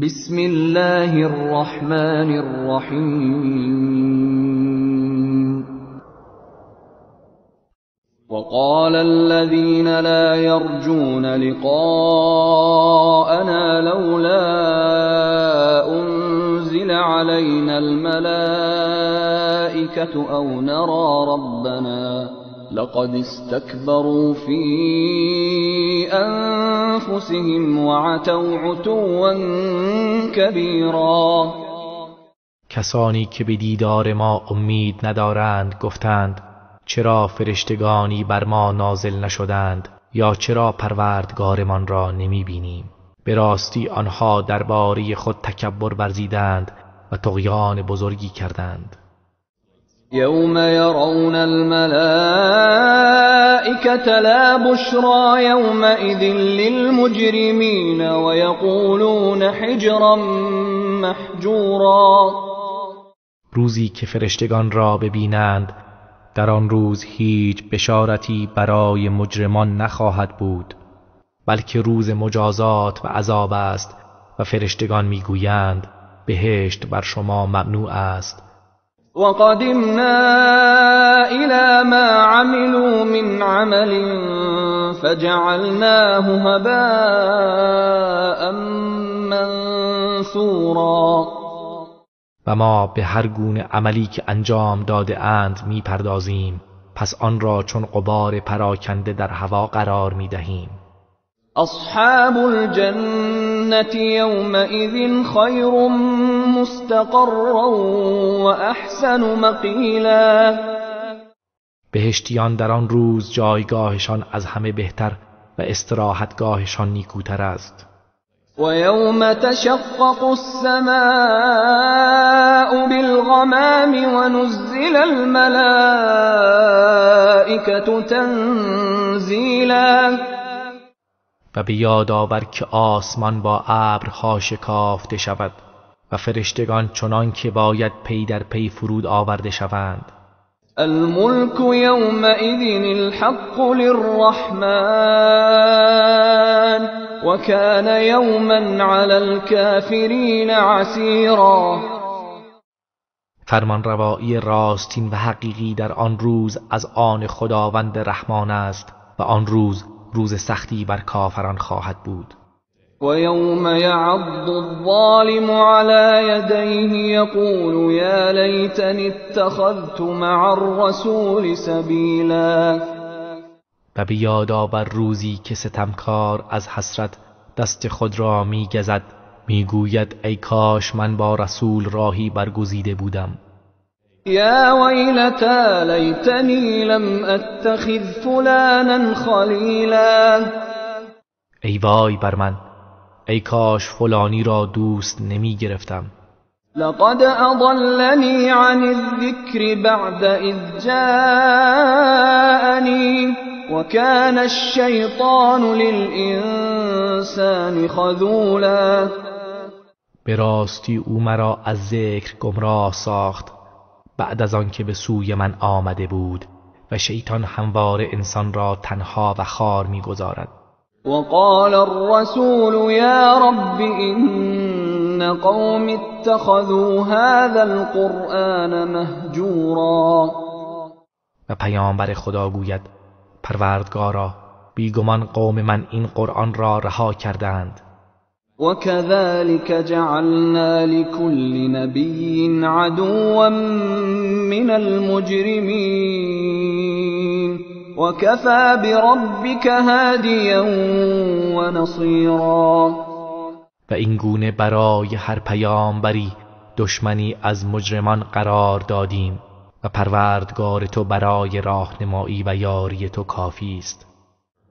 بسم الله الرحمن الرحیم. وقال الذين لا يرجون لقاءنا لولا أنزل علينا الملائكة أو نرى ربنا لقد استكبروا في أنفسهم وعتوا عتوا كبيرا. کسانی که به دیدار ما امید ندارند گفتند چرا فرشتگانی بر ما نازل نشدند یا چرا پروردگارمان را نمی بینیم. به راستی آنها درباره خود تکبر ورزیدند و طغیان بزرگی کردند. یوم یرون الملائکة لا بشرى یومئذ للمجرمین و یقولون حجرا محجورا. روزی که فرشتگان را ببینند در آن روز هیچ بشارتی برای مجرمان نخواهد بود، بلکه روز مجازات و عذاب است و فرشتگان میگویند بهشت بر شما ممنوع است. وقدمنا إلى ما عملوا من عمل فجعلناه هباء منثورا. و ما به هر گونه عملی که انجام داده اند می پردازیم، پس آن را چون غبار پراکنده در هوا قرار می دهیم. اصحاب الجنة یومئذ خیر مستقرا و احسن مقیلا. بهشتیان در آن روز جایگاهشان از همه بهتر و استراحتگاهشان نیکوتر است. وَيَوْمَ تَشَقَّقُ السَّمَاءُ بِالْغَمَامِ وَنُزِّلَ الْمَلَائِكَةُ تَنزِيلًا. و به یاد آور که آسمان با ابرها شکافته شود و فرشتگان چنان که باید پی در پی فرود آورده شوند. الملك يومئذ الحق للرحمن وكان يوما على الكافرين عسيرا. فرمان روایی راستین و حقیقی در آن روز از آن خداوند رحمان است و آن روز روز سختی بر کافران خواهد بود. وَيَوْمَ يَعَضُّ الظَّالِمُ عَلَى يَدَيْهِ يَقُولُ يَا لَيْتَنِي اتَّخَذْتُ مَعَ الرَّسُولِ سَبِيلًا. و به یاد آور روزی که ستمکار از حسرت دست خود را می‌گزد، میگوید ای کاش من با رسول راهی برگزیده بودم. یا ویلتا لیتنی لم اتخذ فلانا خلیلا. ای وای بر من، ای کاش فلانی را دوست نمی گرفتم. لقد اضلنی عن الذکر بعد اذ جاءنی وكان الشیطان للانسان خذولا. به راستی او مرا از ذکر گمراه ساخت بعد از آن که به سوی من آمده بود و شیطان همواره انسان را تنها و خوار می‌گذارد. وقال الرسول يا رب إن قوم اتخذوا هذا القرآن مهجورا. و پیامبر خدا گوید پروردگارا بیگمان قوم من این قرآن را رها کردند. وكذلك جعلنا لكل نبي عدوا من المجرمين وكفى بربك هاديا ونصيرا. و این گونه برای هر پیامبری دشمنی از مجرمان قرار دادیم و پروردگار تو برای راهنمایی و یاری تو کافی است.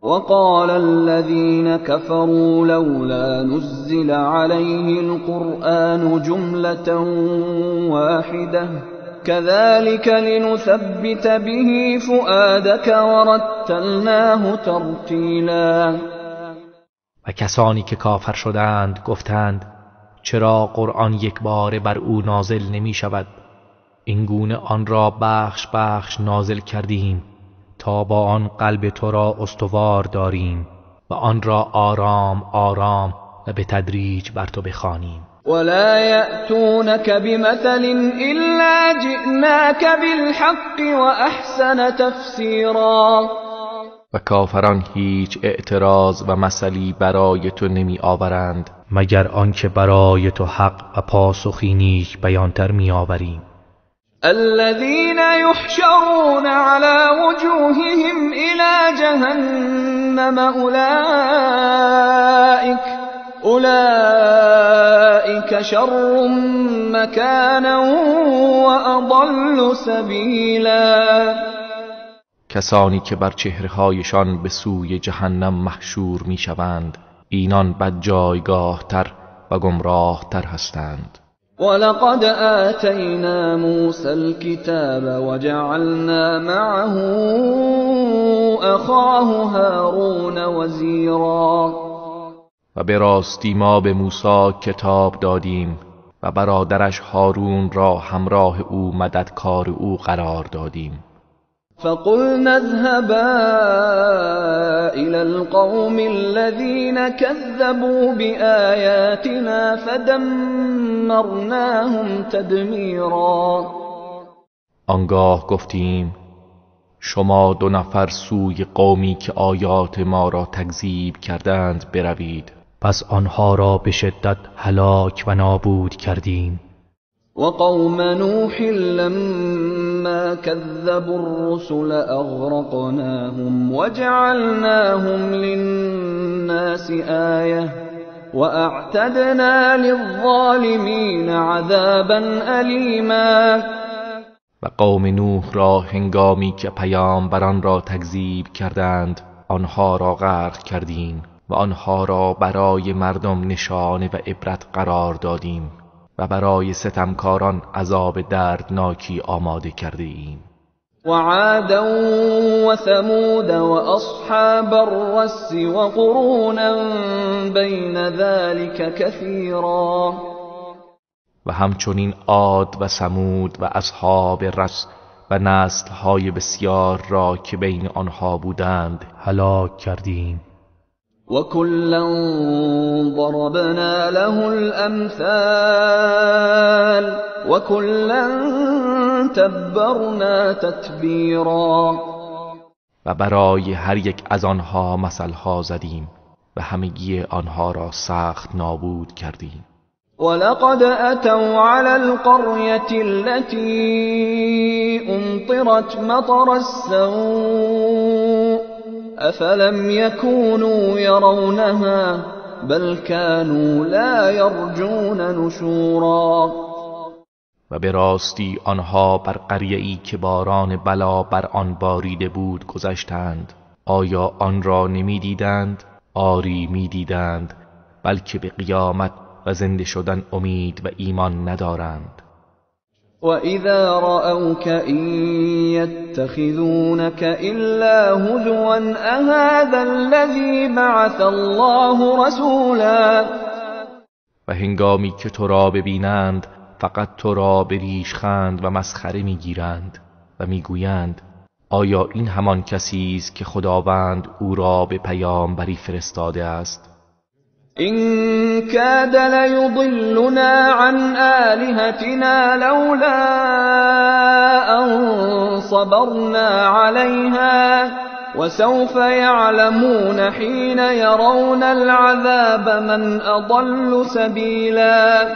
وقال الذين كفروا لولا نزل عليه القرآن جملة واحدة كذلك لنثبت به فؤادك ورتلناه ترتیلا. و کسانی که کافر شدند گفتند چرا قرآن یک بار بر او نازل نمی شود؟ این گونه آن را بخش بخش نازل کردیم تا با آن قلب تو را استوار داریم و آن را آرام آرام و به تدریج بر تو بخوانیم. ولا يأتونك بمثل إلا جئناك بالحق وأحسن تفسيرا. و کافران هیچ اعتراض و مثلی برای تو نمی آورند مگر آنکه برای تو حق و پاسخی نیک بیانتر می آوریم. الذين يحشرون على وجوههم إلى جهنم أولئك شر مكانا وأضل سبيلا. کسانی که بر چهرهایشان به سوی جهنم محشور می شوند اینان بد جایگاه تر و گمراه تر هستند. ولقد آتينا موسى الكتاب وجعلنا معه أخاه هارون وزيرا. و به راستی ما به موسی کتاب دادیم و برادرش هارون را همراه او مددکار او قرار دادیم. فقلنا اذهبا إلى القوم الذين كذبوا بآياتنا فدمرناهم تدمیرا. آنگاه گفتیم شما 2 نفر سوی قومی که آیات ما را تکذیب کردند بروید، پس آنها را به شدت هلاک و نابود کردیم. وقوم نوح لما كذبوا الرسل أغرقناهم وجعلناهم للناس آية وأعتدنا للظالمين عذابا أليما. و قوم نوح را هنگامی که پیامبران را تکذیب کردند آنها را غرق کردیم و آنها را برای مردم نشانه و عبرت قرار دادیم و برای ستمکاران عذاب دردناکی آماده کرده ایم. وعادا وثمود واصحاب الرس وقرونا بين ذلك كثيرا. و همچنین عاد و ثمود و اصحاب رس و نسل‌های بسیار را که بین آنها بودند هلاک کردیم. وكلا ضربنا له الأمثال وكلا تبرنا تتبیرا. و برای هر یک از آنها مثلها زدیم و همگی آنها را سخت نابود کردیم. ولقد أتوا على القرية التي أمطرت مطر السوء أفلم يكونوا يرونها بل كانوا لا يرجون نشورا. و به راستی آنها بر قریه‌ای که باران بلا بر آن باریده بود گذشتند. آیا آن را نمی دیدند؟ آری می دیدند، بلکه به قیامت و زنده شدن امید و ایمان ندارند. وَإِذَا رَأَوْكَ إِن يَتَّخِذُونَكَ إِلَّا هُزُوًا أَهَذَا الَّذِي بَعَثَ اللَّهُ رَسُولًا. و هنگامی که تو را ببینند فقط تو را به ریشخند و مسخره میگیرند و میگویند آیا این همان کسی است که خداوند او را به پیامبری فرستاده است؟ إن كاد ليضلنا عن آلهتنا لولا أن صبرنا عليها وسوف يعلمون حين يرون العذاب من أضل سبيلا.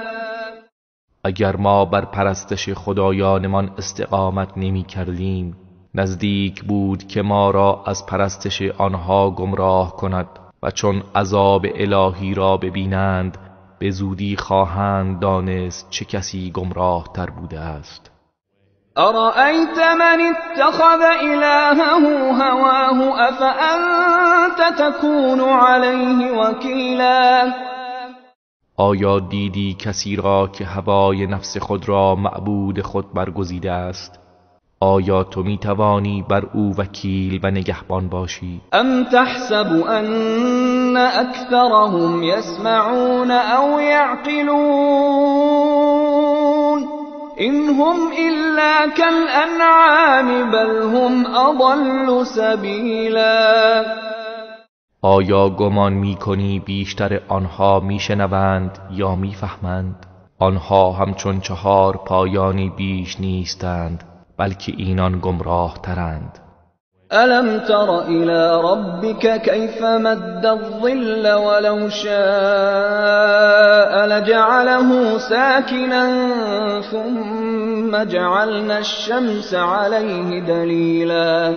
اگر ما بر پرستش خدایانمان استقامت نمی کردیم نزدیک بود که ما را از پرستش آنها گمراه کند و چون عذاب الهی را ببینند به زودی خواهند دانست چه کسی گمراه تر بوده است. أرأيت من اتخذ إلهه هواه أفأنت تكون عليه وكيلا. آیا دیدی کسی را که هوای نفس خود را معبود خود برگزیده است؟ آیا تو می توانی بر او وکیل و نگهبان باشی؟ ام تحسب ان اکثرهم يسمعون او يعقلون إن هم إلا كالأنعام بل هم أضل سبيلا. آیا گمان می‌کنی بیشتر آنها میشنوند یا میفهمند؟ آنها همچون 4 پایانی بیش نیستند، بلکه اینان گمراه ترند. ألم تر إلى ربك كيف مد الظل ولو شاء لجعله ساكنا ثم جعلنا الشمس عليه دلیلا.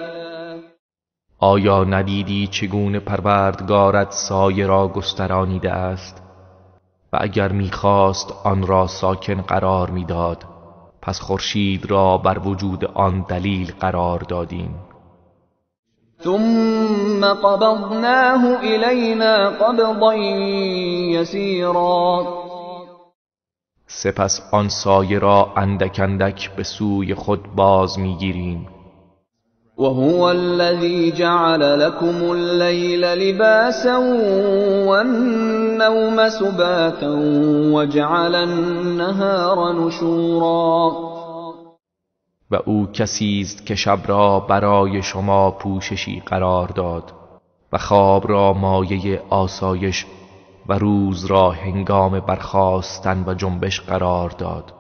آیا ندیدی چگونه پروردگارت سایه را گسترانیده است و اگر می‌خواست آن را ساکن قرار می‌داد، پس خورشید را بر وجود آن دلیل قرار دادیم. ثم قبضناه إلينا قبضا يسيرا. سپس آن سایه را اندک اندک به سوی خود باز می‌گیریم. وهو الذي جعل لكم الليل لباسا والنوم سباتا وجعل النهار نشورا. و او کسی است که شب را برای شما پوششی قرار داد و خواب را مایه آسایش و روز را هنگام برخاستن و جنبش قرار داد.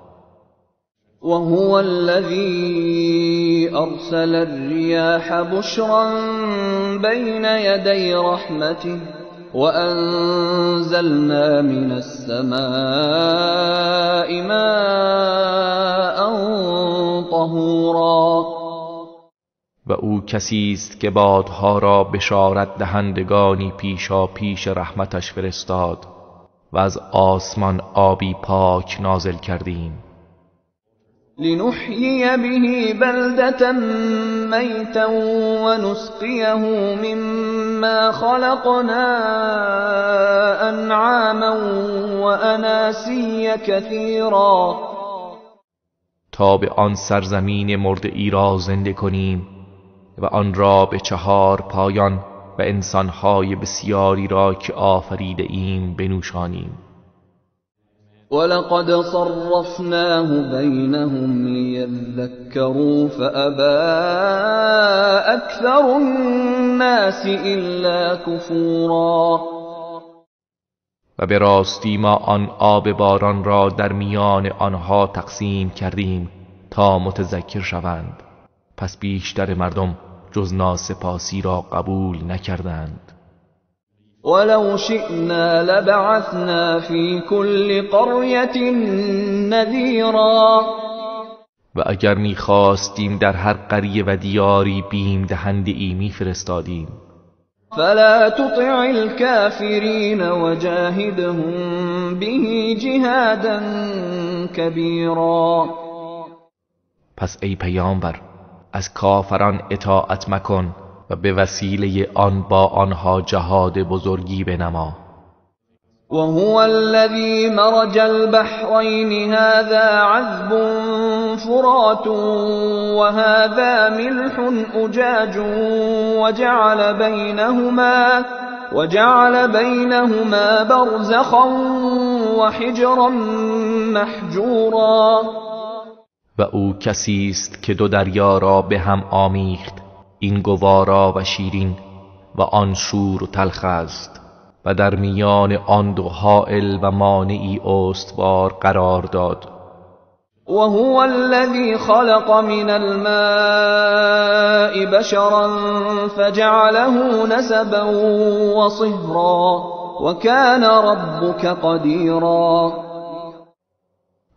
وهو الذي أرسل الرياح بشرا بين يدي رحمته وأنزلنا من السماء ماء طهورا. و او کسی است که بادها را بشارت دهندگانی پیشا پیش رحمتش فرستاد و از آسمان آبی پاک نازل کردیم. لنحيي به بلدة ميتا ونسقيه مما خلقنا أنعاما وأناسيا كثيرا. تا به آن سرزمین مرده ای را زنده کنیم و آن را به 4 پایان و انسانهای بسیاری را که آفریده ایم بنوشانیم. ولقد صرفناه بينهم ليذكروا فأبى أكثر الناس إلا كفورا. و به راستی ما آن آب باران را در میان آنها تقسیم کردیم تا متذکر شوند، پس بیشتر مردم جز ناسپاسی را قبول نکردند. ولو شئنا لبعثنا في كل قرية نذيرا. و اگر می‌خواستیم در هر قریه و دیاری بیم دهنده ای می‌فرستادیم. فلا تطع الكافرين وجاهدهم به جهادا كبيرا. پس ای پیامبر از کافران اطاعت مکن و به وسیله آن با آنها جهاد بزرگی بنما. وهو الذي مرج البحرين هذا عذب فرات وهذا ملح أجاج وجعل بينهما برزخا وحجرا محجورا. و او کسی است که 2 دریا را به هم آمیخت، این گوارا و شیرین و آن شور و تلخ است، و در میان آن 2 حائل و مانعی استوار قرار داد. وهو الذي خلق من الماء بشرا فجعله نسبا وصهرا وكان ربك قديرا.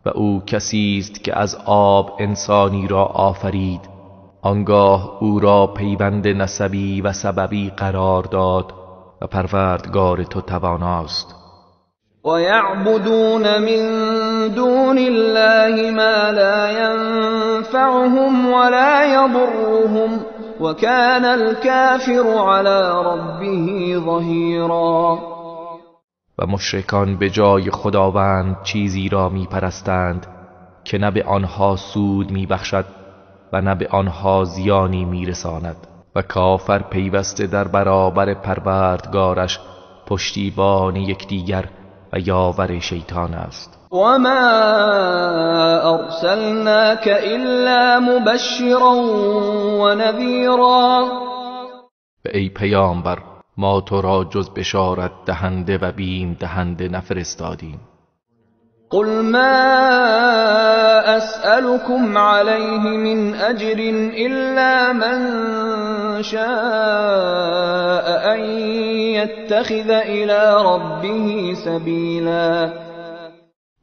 و او کسی است که از آب انسانی را آفرید، آنگاه او را پیوند نسبی و سببی قرار داد و پروردگار تو تواناست. ويعبدون من دون الله ما لا ينفعهم ولا يضرهم وكان الكافر على ربه ظهيرا. و مشرکان به جای خداوند چیزی را میپرستند که نه به آنها سود میبخشد و نه به آنها زیانی میرساند، و کافر پیوسته در برابر پروردگارش پشتیبان یکدیگر و یاور شیطان است. وما أرسلناك إلا مبشرا ونذيرا. و ای پیامبر ما تو را جز بشارت دهنده و بیم دهنده نفرستادیم. قل ما أسألكم عليه من أجر إلا من شاء أن يتخذ إلى ربه سبيلا.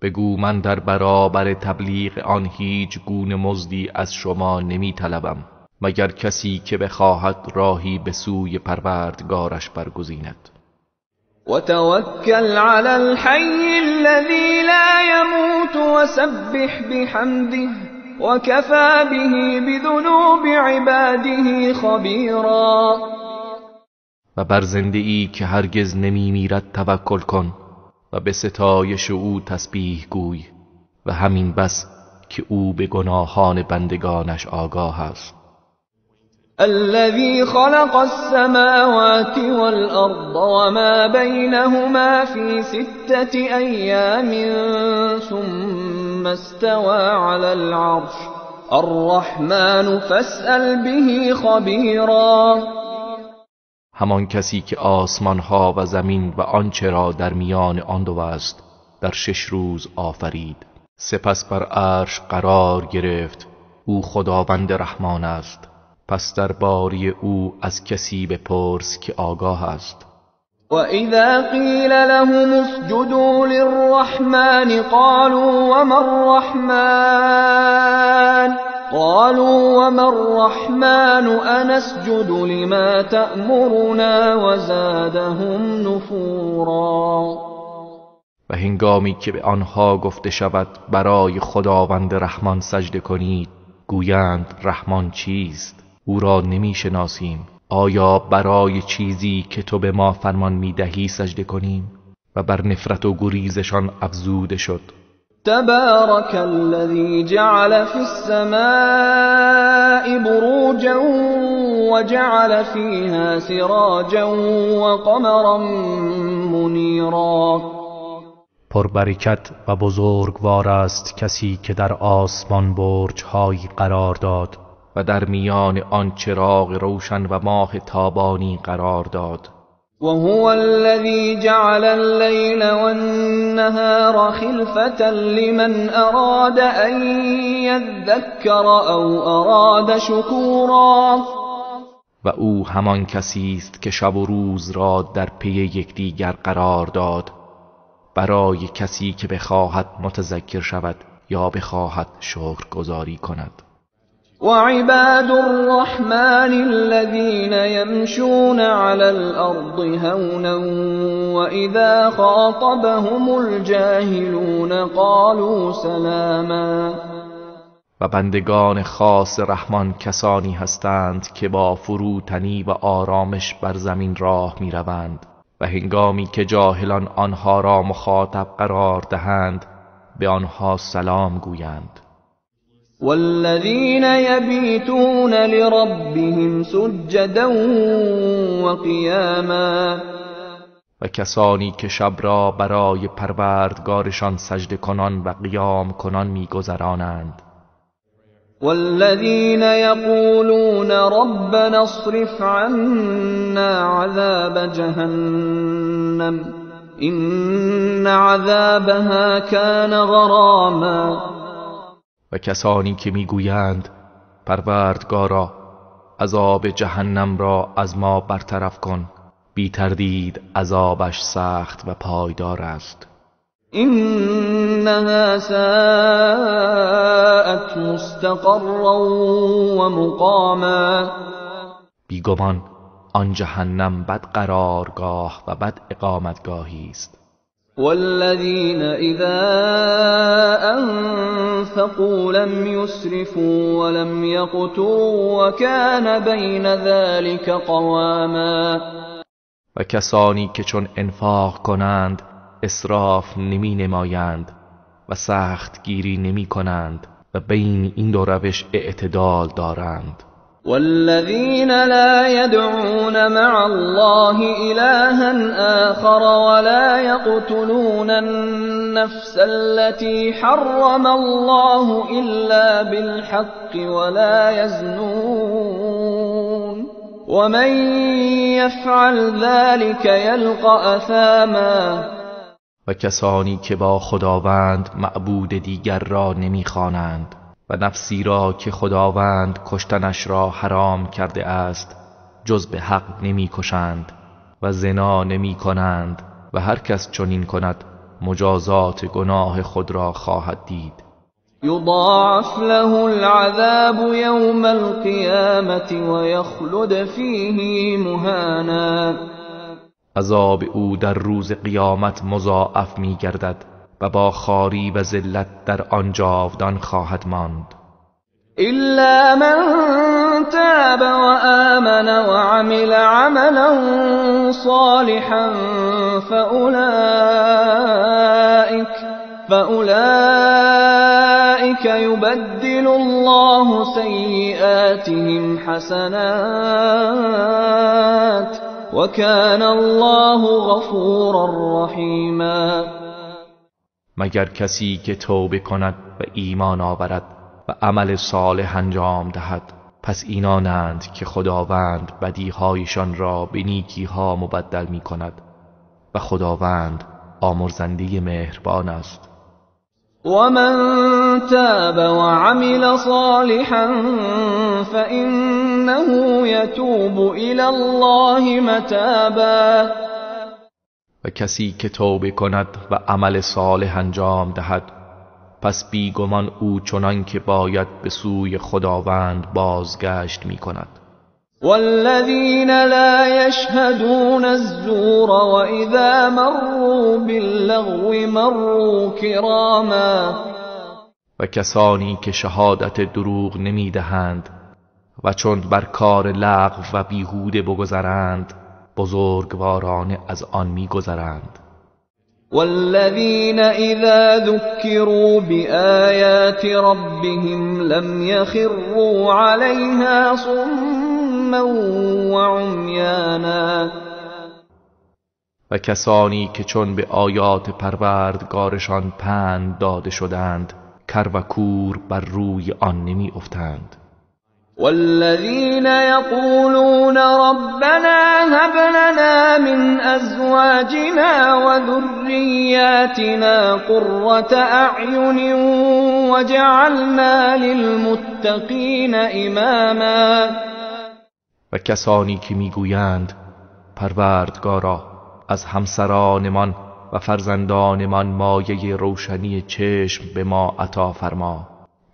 بگو من در برابر تبلیغ آن هیچ گونه مزدی از شما نمی طلبم مگر کسی که بخواهد راهی به سوی پروردگارش برگزیند. وتوكل على الحي الذي لا يموت وسبح بحمده وكفى به بذنوب عباده خبيرا. و بر زنده ای که هرگز نمی میرد توکل کن و به ستایش او تسبیح گوی و همین بس که او به گناهان بندگانش آگاه است. الذي خلق السماوات والأرض وما بينهما في 6 أيام ثم استوى على العرش الرحمن فاسأل به خبيرا. همان کسی که آسمانها و زمین و آنچه را در میان آن دو است در 6 روز آفرید، سپس بر عرش قرار گرفت. او خداوند رحمان است، پس در باری او از کسی بپرس که آگاه است. وَإِذَا قِيلَ لَهُمُ اسْجُدُوا لِلرَّحْمَنِ قَالُوا وَمَا الرَّحْمَنُ أَنَسْجُدُ لِمَا تَأْمُرُنَا وَزَادَهُمْ نُفُورًا. و هنگامی که به آنها گفته شود برای خداوند رحمان سجده کنید، گویند رحمان چیست؟ او را نمی شناسیم. آیا برای چیزی که تو به ما فرمان می دهی سجده کنیم؟ و بر نفرت و گریزشان افزوده شد. تبارك الذي جعل في السماء بروجا وجعل فيها سراجا وقمرا منيرا. پربرکت و بزرگوار است کسی که در آسمان برج‌هایی قرار داد و در میان آن چراغ روشن و ماه تابانی قرار داد. وهو الذي جعل الليل والنهار خلفة لمن أراد أن يذكر أو أراد شكورا. و او همان کسی است که شب و روز را در پی یکدیگر قرار داد برای کسی که بخواهد متذکر شود یا بخواهد شکرگزاری کند. وعباد الرحمن الذين يمشون على الأرض هونا وإذا خاطبهم الجاهلون قالوا سلاما. و بندگان خاص رحمان کسانی هستند که با فروتنی و آرامش بر زمین راه می روند و هنگامی که جاهلان آنها را مخاطب قرار دهند به آنها سلام گویند. والذين يبيتون لربهم سجدا وقياما. و کسانی که شب را برای پروردگارشان سجده کنان و قیام کنان می‌گذرانند. والذين يقولون ربنا اصرف عنا عذاب جهنم إن عذابها كان غراما. و کسانی که میگویند پروردگارا عذاب جهنم را از ما برطرف کن، بی تردید عذابش سخت و پایدار است. إنها ساءت مستقرا و مقاما. بیگمان آن جهنم بد قرارگاه و بد اقامتگاهی است. والذين إذا أنفقوا لم يسرفوا ولم يقتروا وكان بين ذلك قواما. و کسانی که چون انفاق کنند اسراف نمی نمایند و سخت گیری نمی کنند و بین این دو روش اعتدال دارند. والذين لا يدعون مع الله إلها آخر ولا يقتلون النفس التي حرم الله إلا بالحق ولا يزنون ومن يفعل ذلك يلقى اثاما و کسانی که با خداوند معبود دیگر را نمیخوانند و نفسی را که خداوند کشتنش را حرام کرده است جز به حق نمیکشند و زنا نمیکنند و هر کس چنین کند مجازات گناه خود را خواهد دید. یضاعف له العذاب یوم القیامة و یخلد فیه مهانا. عذاب او در روز قیامت مضاعف می گردد و با خواری و ذلت در آن جاودان خواهد ماند. إلا من تاب وآمن وعمل عملا صالحا فأولئك يبدل الله سيئاتهم حسنات وكان الله غفورا رحيما. مگر کسی که توبه کند و ایمان آورد و عمل صالح انجام دهد، پس اینانند که خداوند بدیهایشان را به نیکیها مبدل می کند و خداوند آمرزنده مهربان است. ومن تاب وعمل صالحا فإنه يتوب إلى الله متابا. و کسی که توبه کند و عمل صالح انجام دهد، پس بیگمان او چنان که باید به سوی خداوند بازگشت می کند. والذین لا یشهدون الزور وإذا مروا باللغو مروا کراما. و کسانی که شهادت دروغ نمی دهند و چون بر کار لغو و بیهوده بگذرند بزرگوارانه از آن می گذرند. والذین اذا ذکروا بآیات ربهم لم یخروا علیها صما وعمیانا. و کسانی که چون به آیات پروردگارشان پند داده شدند کر و کور بر روی آن نمی افتند. والذين يقولون ربنا هب لنا من أزواجنا وذرياتنا قرة أعين وجعلنا للمتقين إماما. و کسانی که میگویند پروردگارا از همسرانمان و فرزندانمان مایه روشنی چشم به ما عطا فرما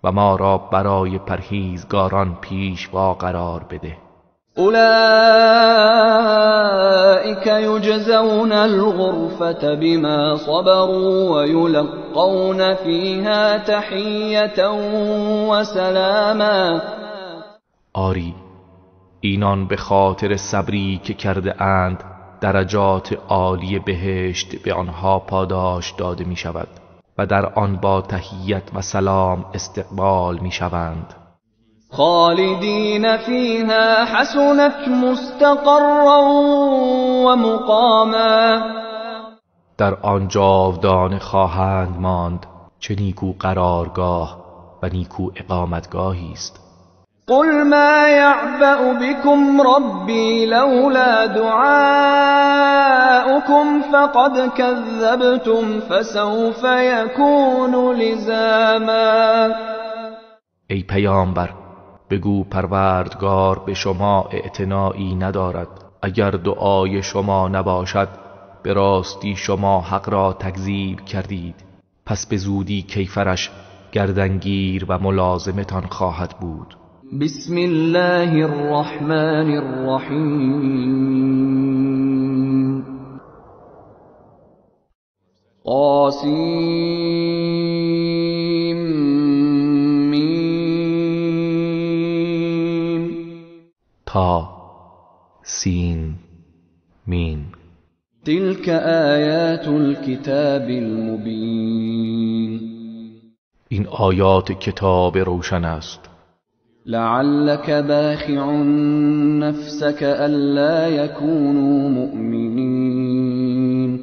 و ما را برای پرهیزگاران پیشوا قرار بده. اولئک یجزون الغرفة بما صبروا ويلقون فيها تحیة و سلاما. آری اینان به خاطر صبری که کرده اند درجات عالی بهشت به آنها پاداش داده می شود و در آن با تحیت و سلام استقبال می شوند. خالدین فیها حسنت مستقرا و مقاما. در آن جاودانه خواهند ماند، چه نیکو قرارگاه و نیکو اقامتگاهی است. قل ما يعبأ بكم ربي لولا دعاؤكم فقد كذبتم فسوف يكون لزاما. ای پیامبر بگو پروردگار به شما اعتنایی ندارد. اگر دعای شما نباشد به راستی شما حق را تکذیب کردید، پس به زودی کیفرش گردنگیر و ملازمتان خواهد بود. بسم الله الرحمن الرحیم. قاسم میم. تا سین میم. تلك آیات الكتاب المبین. این آیات کتاب روشن است. لعلك باخع نفسك ألا يكونوا مؤمنين.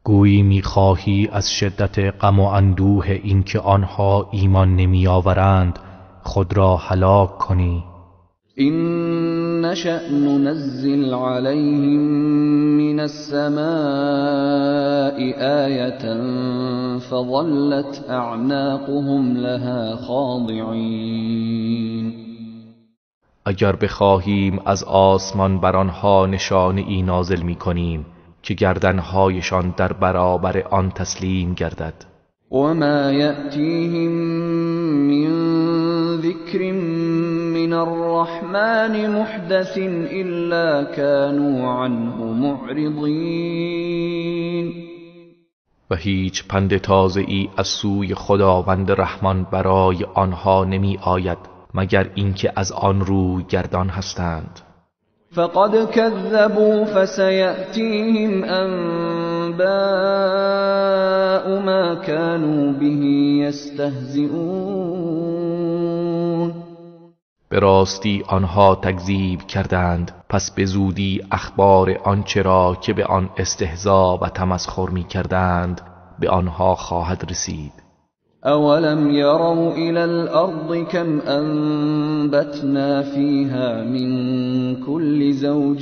گویی میخواهی از شدت غم و اندوه اینکه آنها ایمان نمیآورند خود را هلاک کنی. إن نشأ ننزل عليهم من السماء آية فظلت أعناقهم لها خاضعين. اگر بخواهیم از آسمان بر آنها نشانه ای نازل می کنیم که گردنهایشان در برابر آن تسلیم گردد. وما يأتيهم من ذكر من الرحمن محدث إلا كانوا عنه معرضين. و هیچ پند تازه‌ای از سوی خداوند رحمان برای آنها نمی آید مگر اینکه از آن روی گردان هستند. فقد كذبوا فسيأتيهم أنباء ما كانوا به يستهزئون. به راستی آنها تکذیب کردند، پس به زودی اخبار آنچه را که به آن استهزا و تمسخر می کردند به آنها خواهد رسید. أولم يروا إلى الأرض كم أنبتنا فيها من كل زوج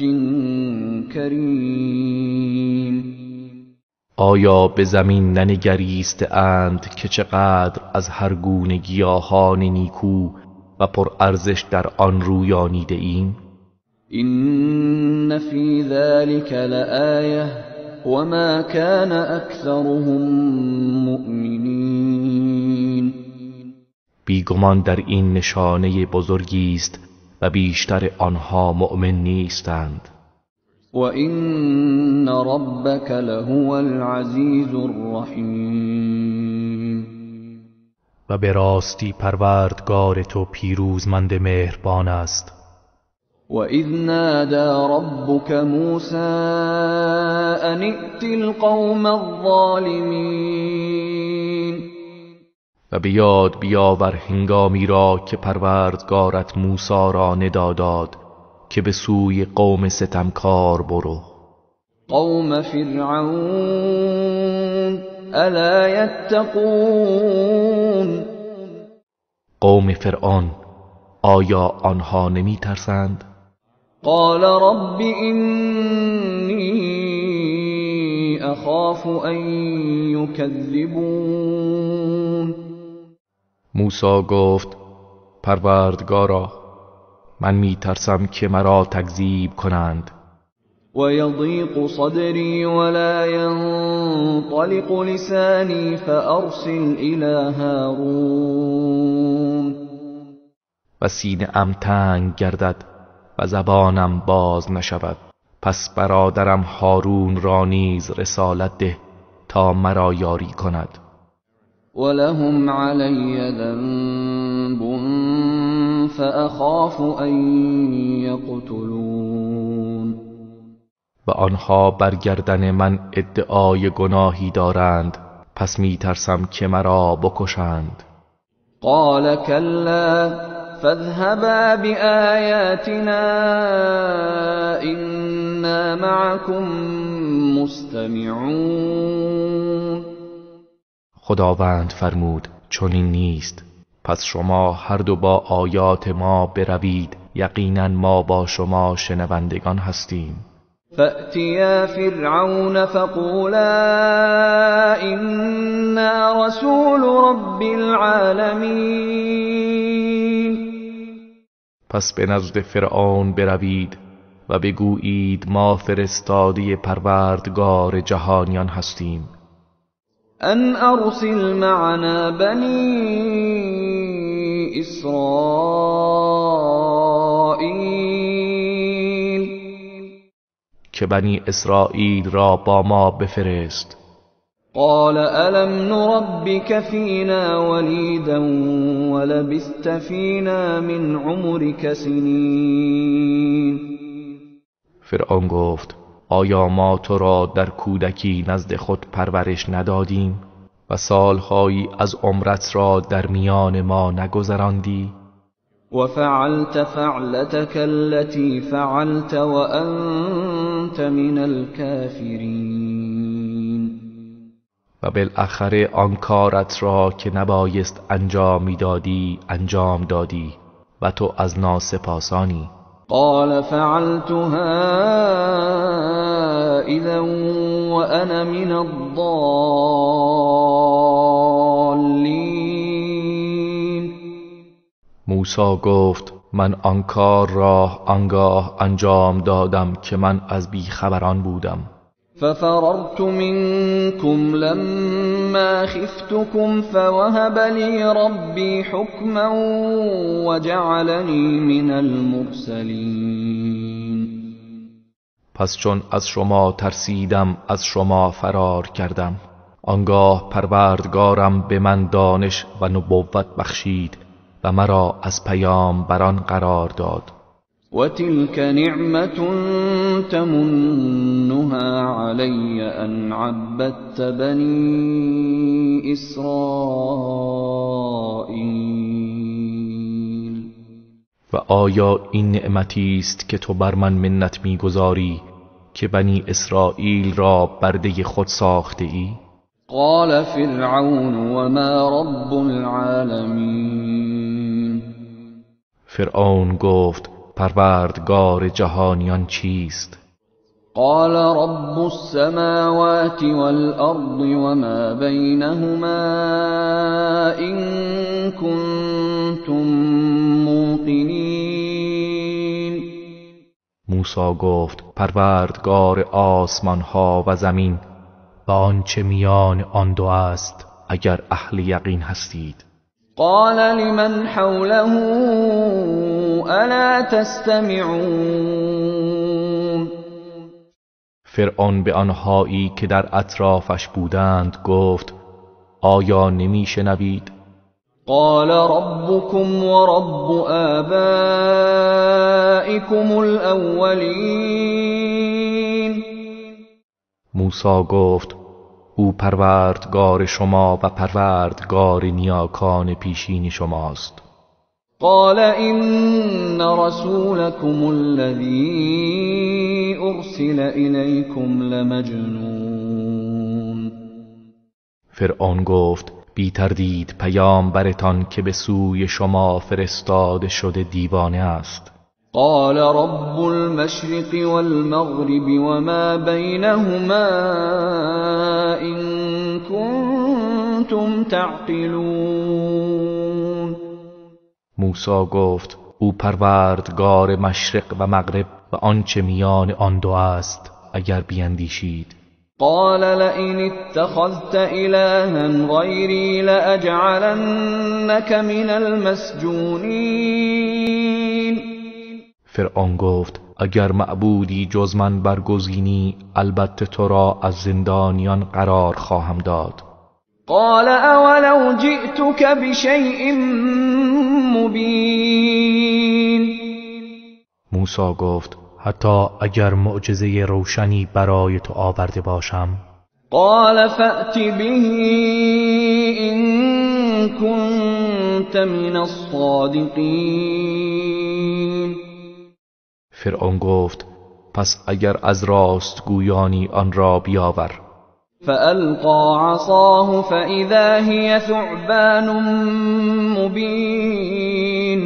كريم. آیا به زمین ننگریسته اند که چقدر از هر گونه گیاهان نیکو و پر ارزش در آن رویانیده ایم؟ إن في ذلك لآية وما كان أكثرهم مؤمنين. بیگمان در این نشانه بزرگی است و بیشتر آنها مؤمن نیستند. وَإِنَّ رَبَّكَ لَهُوَ الْعَزِيزُ الرَّحِيمُ. و به راستی پروردگار تو پیروزمند مهربان است. وَإِذْ نَادَى رَبُّكَ مُوسَىٰ أَنِ ائْتِ الْقَوْمَ الظَّالِمِينَ. و به یاد بیاور هنگامی را که پروردگارت موسی را ندا داد که به سوی قوم ستمکار برو. قوم فرعون الا یتقون. قوم فرعون آیا آنها نمی ترسند؟ قال رب اینی اخاف ان یکذبون. موسی گفت پروردگارا من می ترسم که مرا تکذیب کنند. و یضیق صدری ولا ینطلق لسانی فارسل الی هارون. و سینه ام تنگ گردد و زبانم باز نشود، پس برادرم هارون را نیز رسالت ده تا مرا یاری کند. ولهم علی ذنب فأخاف أن يقتلون. و آنها بر گردن من ادعای گناهی دارند، پس می ترسم که مرا بکشند. قال كلا فاذهبا بآياتنا إنا معكم مستمعون. خداوند فرمود چنین نیست، پس شما هر دو با آیات ما بروید، یقینا ما با شما شنوندگان هستیم. فأتیا فرعون فقولا إنا رسول رب العالمین. پس به نزد فرعون بروید و بگویید ما فرستاده پروردگار جهانیان هستیم. ان ارسل معنا بنی اسرائیل. که بنی اسرائیل را با ما بفرست. قال الم نربک فینا ولیدا ولبثت فینا من عمرک سنین. فرعون گفت آیا ما تو را در کودکی نزد خود پرورش ندادیم و سالهایی از عمرت را در میان ما نگذراندی؟ و فعلت فعلتك التي فعلت وانت من الكافرین. و بالاخره آن کارت را که نبایست انجام میدادی انجام دادی و تو از ناسپاسانی. قال فعلتها اذا وانا من الضالین. موسی گفت من آن کار را آنگاه انجام دادم که من از بیخبران بودم. ففررت منكم لما خفتكم فوهب لي ربي حكما وجعلني من المرسلين. پس چون از شما ترسیدم از شما فرار کردم، آنگاه پروردگارم به من دانش و نبوت بخشید و مرا از پیامبران قرار داد. وتلك نعمة تمنها علي أن عبدت بني إسرائيل. و آیا این نعمتی است که تو بر من منت می‌گذاری که بنی اسرائیل را برده خود ساخته ای؟ قال فرعون وما رب العالمین. فرعون گفت پروردگار جهانیان چیست؟ قال رب السماوات والأرض وما بينهما إن كنتم موقنين. موسی گفت پروردگار آسمان ها و زمین و آنچه میان آن دو است اگر اهل یقین هستید. قال لمن حوله الا تستمعون. فرعون به آنهایی که در اطرافش بودند گفت آیا نمی شنوید؟ قال ربكم ورب آبائكم الأولين. موسی گفت او پروردگار شما و پروردگار نیاکان پیشین شماست. قال إن رسولكم الذي أرسل إليكم لمجنون. فرعون گفت بی تردید پیامبرتان که به سوی شما فرستاده شده دیوانه است. قال رب المشرق والمغرب وما بينهما إن كنتم تعقلون. موسی گفت او پروردگار مشرق و مغرب و آنچه میان آن دو است اگر بیندیشید. قال لئن اتخذت إلها غيري لأجعلنك من المسجونين. فرعون گفت اگر معبودی جز من برگزینی البته تو را از زندانیان قرار خواهم داد. قال اولو جئتك بشيء مبين. موسی گفت حتی اگر معجزه روشنی برای تو آورده باشم. قال فأت به إن كنت من الصادقين. فرعون گفت پس اگر از راست گویانی آن را بیاور. فألقى عصاه فإذا هي ثعبان مبين.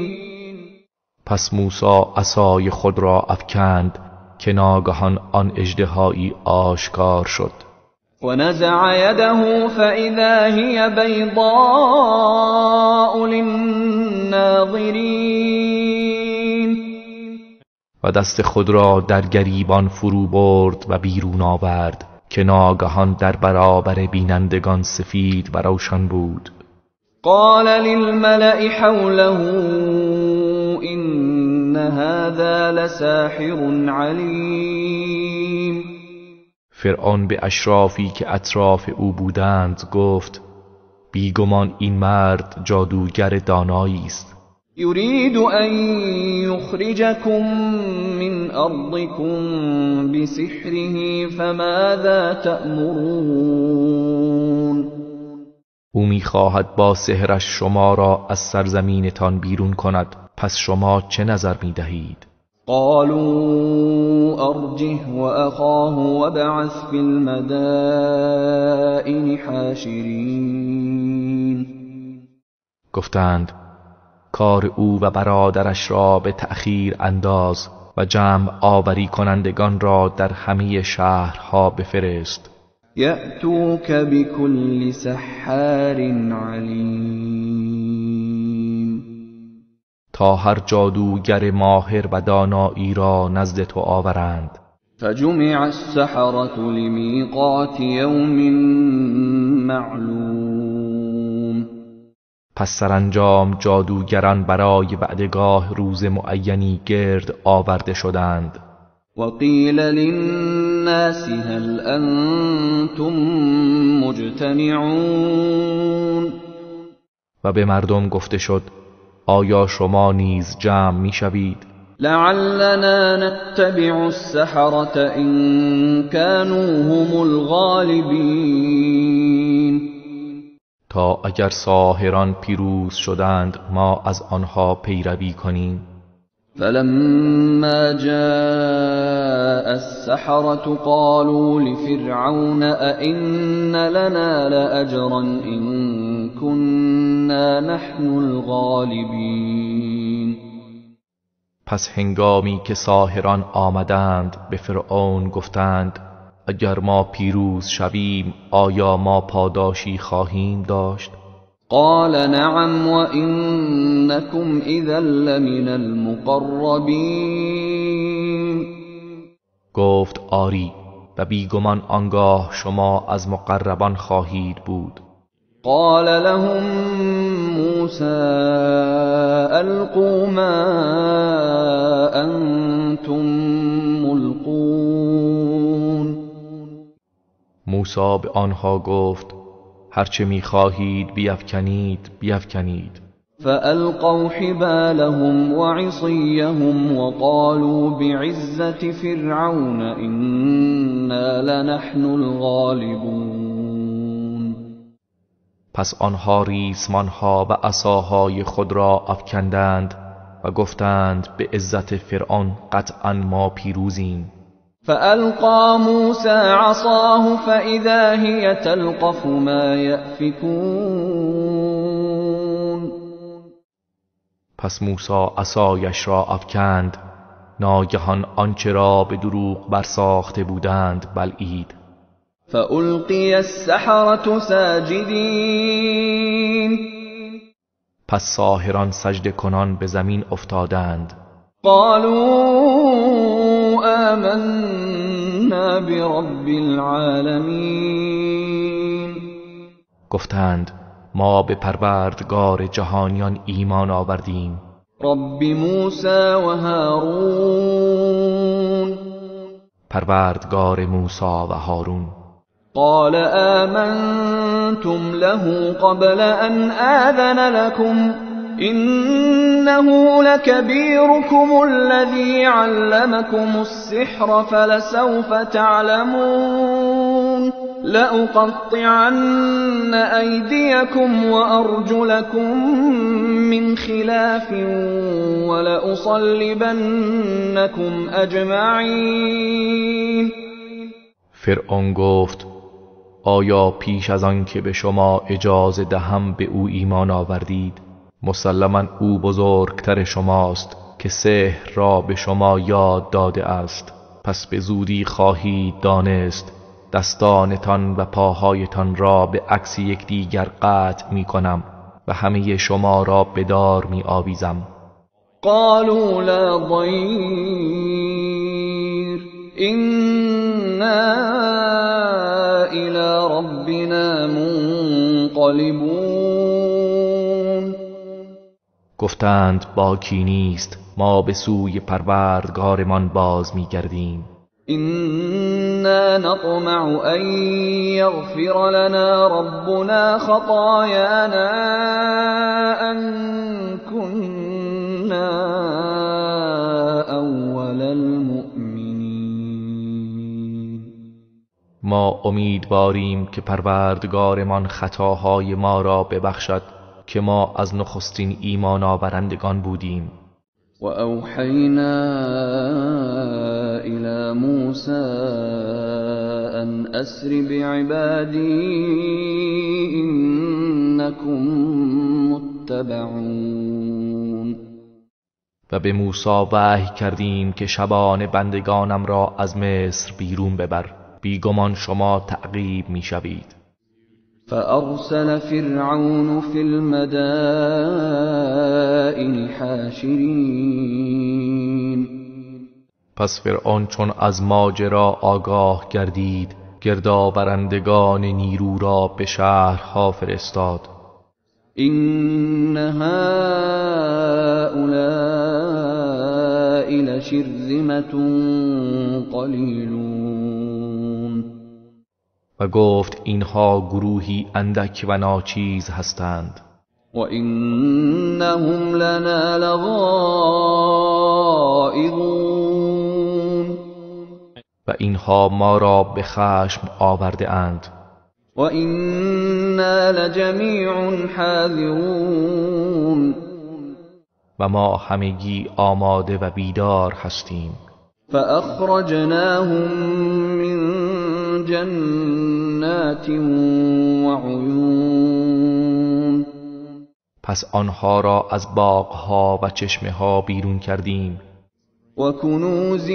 پس موسی عصای خود را افکند که ناگهان آن اژدهایی آشکار شد. ونزع يده فإذا هي بيضاء للناظرين. و دست خود را در گریبان فرو برد و بیرون آورد که ناگهان در برابر بینندگان سفید و روشن بود. قال للملأ حوله إن هذا لساحر عليم. فرعون به اشرافی که اطراف او بودند گفت بیگمان این مرد جادوگر دانایی است. يريد أن يخرجكم من أرضكم بسحره فماذا تأمرون. او می‌خواهد با سحرش شما را از سرزمینتان بیرون کند، پس شما چه نظر می‌دهید؟ قالوا أرجه وأخاه وابعث في المدائن حاشرين. گفتند کار او و برادرش را به تأخیر انداز و جمع آوری کنندگان را در همه شهرها بفرست. یأتوک بكل سحار علیم، تا هر جادوگر ماهر و دانایی را نزد تو آورند. فجمع السحرة لمیقات یوم معلوم، پس سرانجام جادوگران برای وعدگاه روز معینی گرد آورده شدند. وقیل للناس هل انتم مجتمعون، و به مردم گفته شد آیا شما نیز جمع می شوید؟ لعلنا نتبع السحرة إن كانوا هم الغالبین، تا اگر ساحران پیروز شدند ما از آنها پیروی کنیم. فلما جاء السحرة قالوا لفرعون أئن لنا لأجرا إن كنا نحن الغالبین، پس هنگامی که ساحران آمدند به فرعون گفتند اگر ما پیروز شویم آیا ما پاداشی خواهیم داشت؟ قال نعم وإنكم إذا لمن المقربین، گفت آری و بیگمان آنگاه شما از مقربان خواهید بود. قال لهم موسى ألقوا ما أنتم ملقون، موسی به آنها گفت هرچه می‌خواهید بیفکنید بیفکنید. فألقوا حبالهم وعصيهم وقالوا بعزة فرعون إنا لنحن الغالبون، پس آنها ریسمانها و عصاهای خود را افکندند و گفتند به عزت فرعون قطعا ما پیروزیم. فألقى موسى عصاه فإذا هي تلقف ما يأفكون، پس موسی عصایش را افکند ناگهان آنچه را به دروغ برساخته بودند بلعید. فألقي السحرة ساجدين، پس ساحران سجده کنان به زمین افتادند. قالوا آمنا برب العالمین، گفتند ما به پروردگار جهانیان ایمان آوردیم. رب موسی و هارون، پروردگار موسی و هارون. قال آمنتم له قبل أن آذن لكم إنه لكبيركم الذي علمكم السحر فلسوف تعلمون لأقطعن أيديكم وأرجلكم من خلاف ولأصلبنكم أجمعين. فرعون گفت آیا پیش از آن که به شما اجازه دهم به او ایمان آوردید؟ مسلماً او بزرگتر شماست که سحر را به شما یاد داده است. پس به زودی خواهید دانست دستانتان و پاهایتان را به عکس یکدیگر قطع می کنم و همه شما را به دار می آویزم. قالوا لا ضیر إنا إلى ربنا منقلبون، گفتند باکی نیست ما به سوی پروردگارمان باز می گردیم. إنا نطمع أن يغفر لنا ربنا خطايانا أن كنا أول المؤمنين. ما امیدواریم که پروردگارمان خطاهای ما را ببخشد که ما از نخستین ایمان آورندگان بودیم. وأوحينا إلى موسى أن أسر بعبادي إنكم متبعون. و به موسی وحی کردیم که شبان بندگانم را از مصر بیرون ببر، بیگمان شما تعقیب میشوید. فأرسل فرعون في المدائن حاشرین. پس فرعون چون از ماجرا آگاه گردید، گردآورندگان نیرو را به شهرها فرستاد. إن هؤلاء لشرذمة قلیلون. و گفت اینها گروهی اندک و ناچیز هستند. و اینهم لنا لغائظون. و اینها ما را به خشم آورده اند. و اینا لجمیع حاذرون. و ما همگی آماده و بیدار هستیم. فأخرجناهم من جنات وعیون. پس آنها را از باغها و چشمه ها بیرون کردیم. و کنوز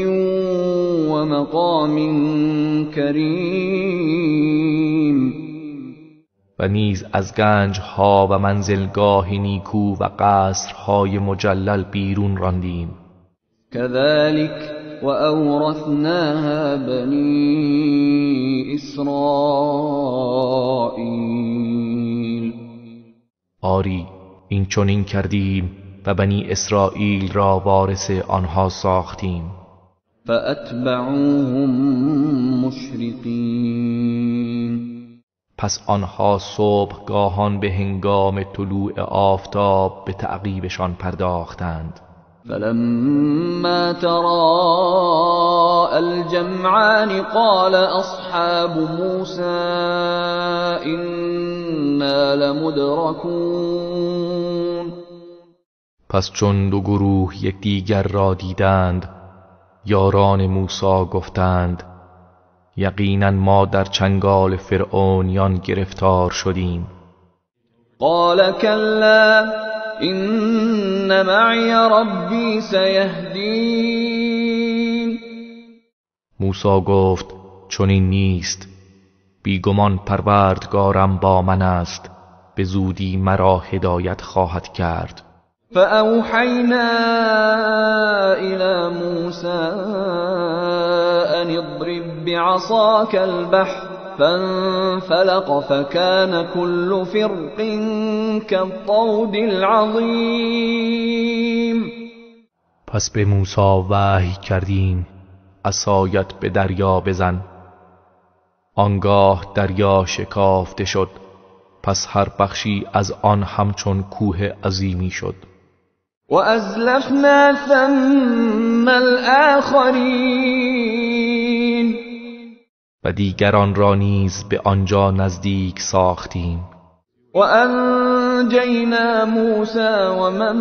و مقام کریم. و نیز از گنجها و منزلگاه نیکو و قصرهای مجلل بیرون راندیم. كذلك وأورثناها بني إسرائيل. آری این چنین کردیم و بنی اسرائیل را وارث آنها ساختیم. فأتبعوهم مشرقین. پس آنها صبحگاهان به هنگام طلوع آفتاب به تعقیبشان پرداختند. فلما تراءى الجمعان قال أصحاب موسى إنا لمدركون. پس چون دو گروه یکدیگر را دیدند، یاران موسی گفتند یقینا ما در چنگال فرعونیان گرفتار شدیم. قال كلا إن معي ربي سيهدين. موسی گفت چنین نیست، بیگمان پروردگارم با من است، به زودی مرا هدایت خواهد کرد. فأوحينا إلى موسى أن اضرب بعصاك البحر فانفلق فكان كل فرق كالطود العظيم. پس به موسی وحی کردیم عصایت به دریا بزن. آنگاه دریا شکافته شد، پس هر بخشی از آن همچون کوه عظیمی شد. وأزلفنا ثم الآخرين. و دیگران را نیز به آنجا نزدیک ساختیم. وأنجينا موسى ومن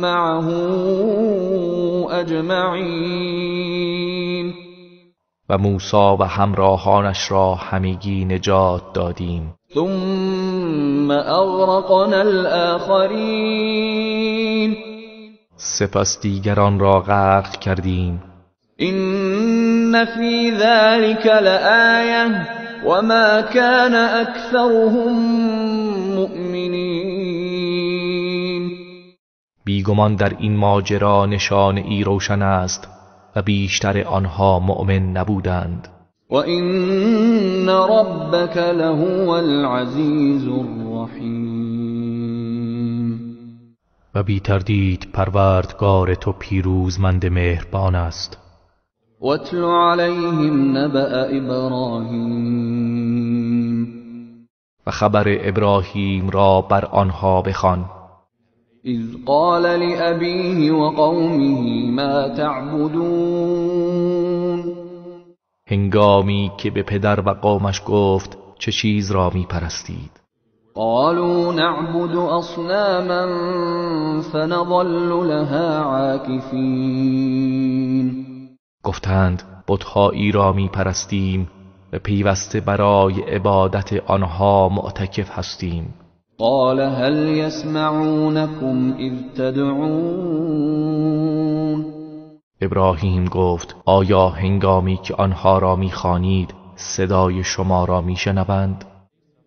معه أجمعين. و موسی و همراهانش را همگی نجات دادیم. ثم أغرقنا الآخرين. سپس دیگران را غرق کردیم. إن في ذلك لآية وما كان أكثرهم مؤمنين. بیگمان در این ماجرا نشانه ای روشن است و بیشتر آنها مؤمن نبودند. وَإِنَّ رَبَّكَ لَهُوَ الْعَزِيزُ الرَّحِيمُ. و بی تردید پروردگار تو پیروزمند مهربان است. وَاتْلُ عَلَيْهِمْ نَبَأَ إِبْرَاهِيمَ. و خبر ابراهیم را بر آنها بخوان. إِذْ قَالَ لِأَبِيهِ وَقَوْمِهِ مَا تَعْبُدُونَ. هنگامی که به پدر و قومش گفت چه چیز را می پرستید؟ قالوا نعبد أصناما فنظل لها عاكفين. گفتند بت‌هایی را می پرستیم و پیوسته برای عبادت آنها معتکف هستیم. قال هل يسمعونكم إذ تدعون. ابراهیم گفت آیا هنگامی که آنها را می‌خوانید صدای شما را می‌شنوند؟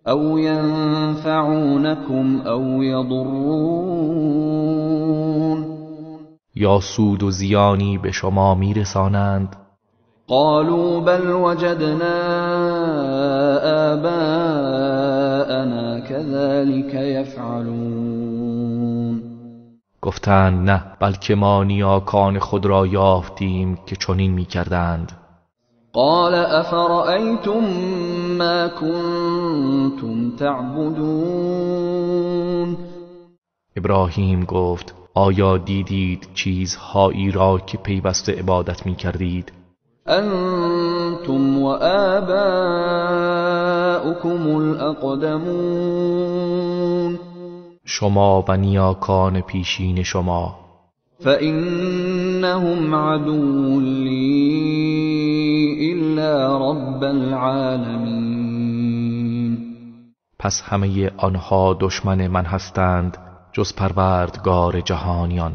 او ینفعونکم او یضرون، یا سود و زیانی به شما میرسانند؟ قالوا بل وجدنا آباءنا كذلك يفعلون. گفتند نه، بلکه ما نیاکان خود را یافتیم که چنین می‌کردند. قال افرأيتم ما كنتم تعبدون، ابراهیم گفت آیا دیدید چیزهایی را که پیوسته عبادت می‌کردید؟ انتم و آباؤكم الاقدمون، شما و نیاکان پیشین شما. فإنهم عدو لی الا رب العالمین، پس همه آنها دشمن من هستند جز پروردگار جهانیان.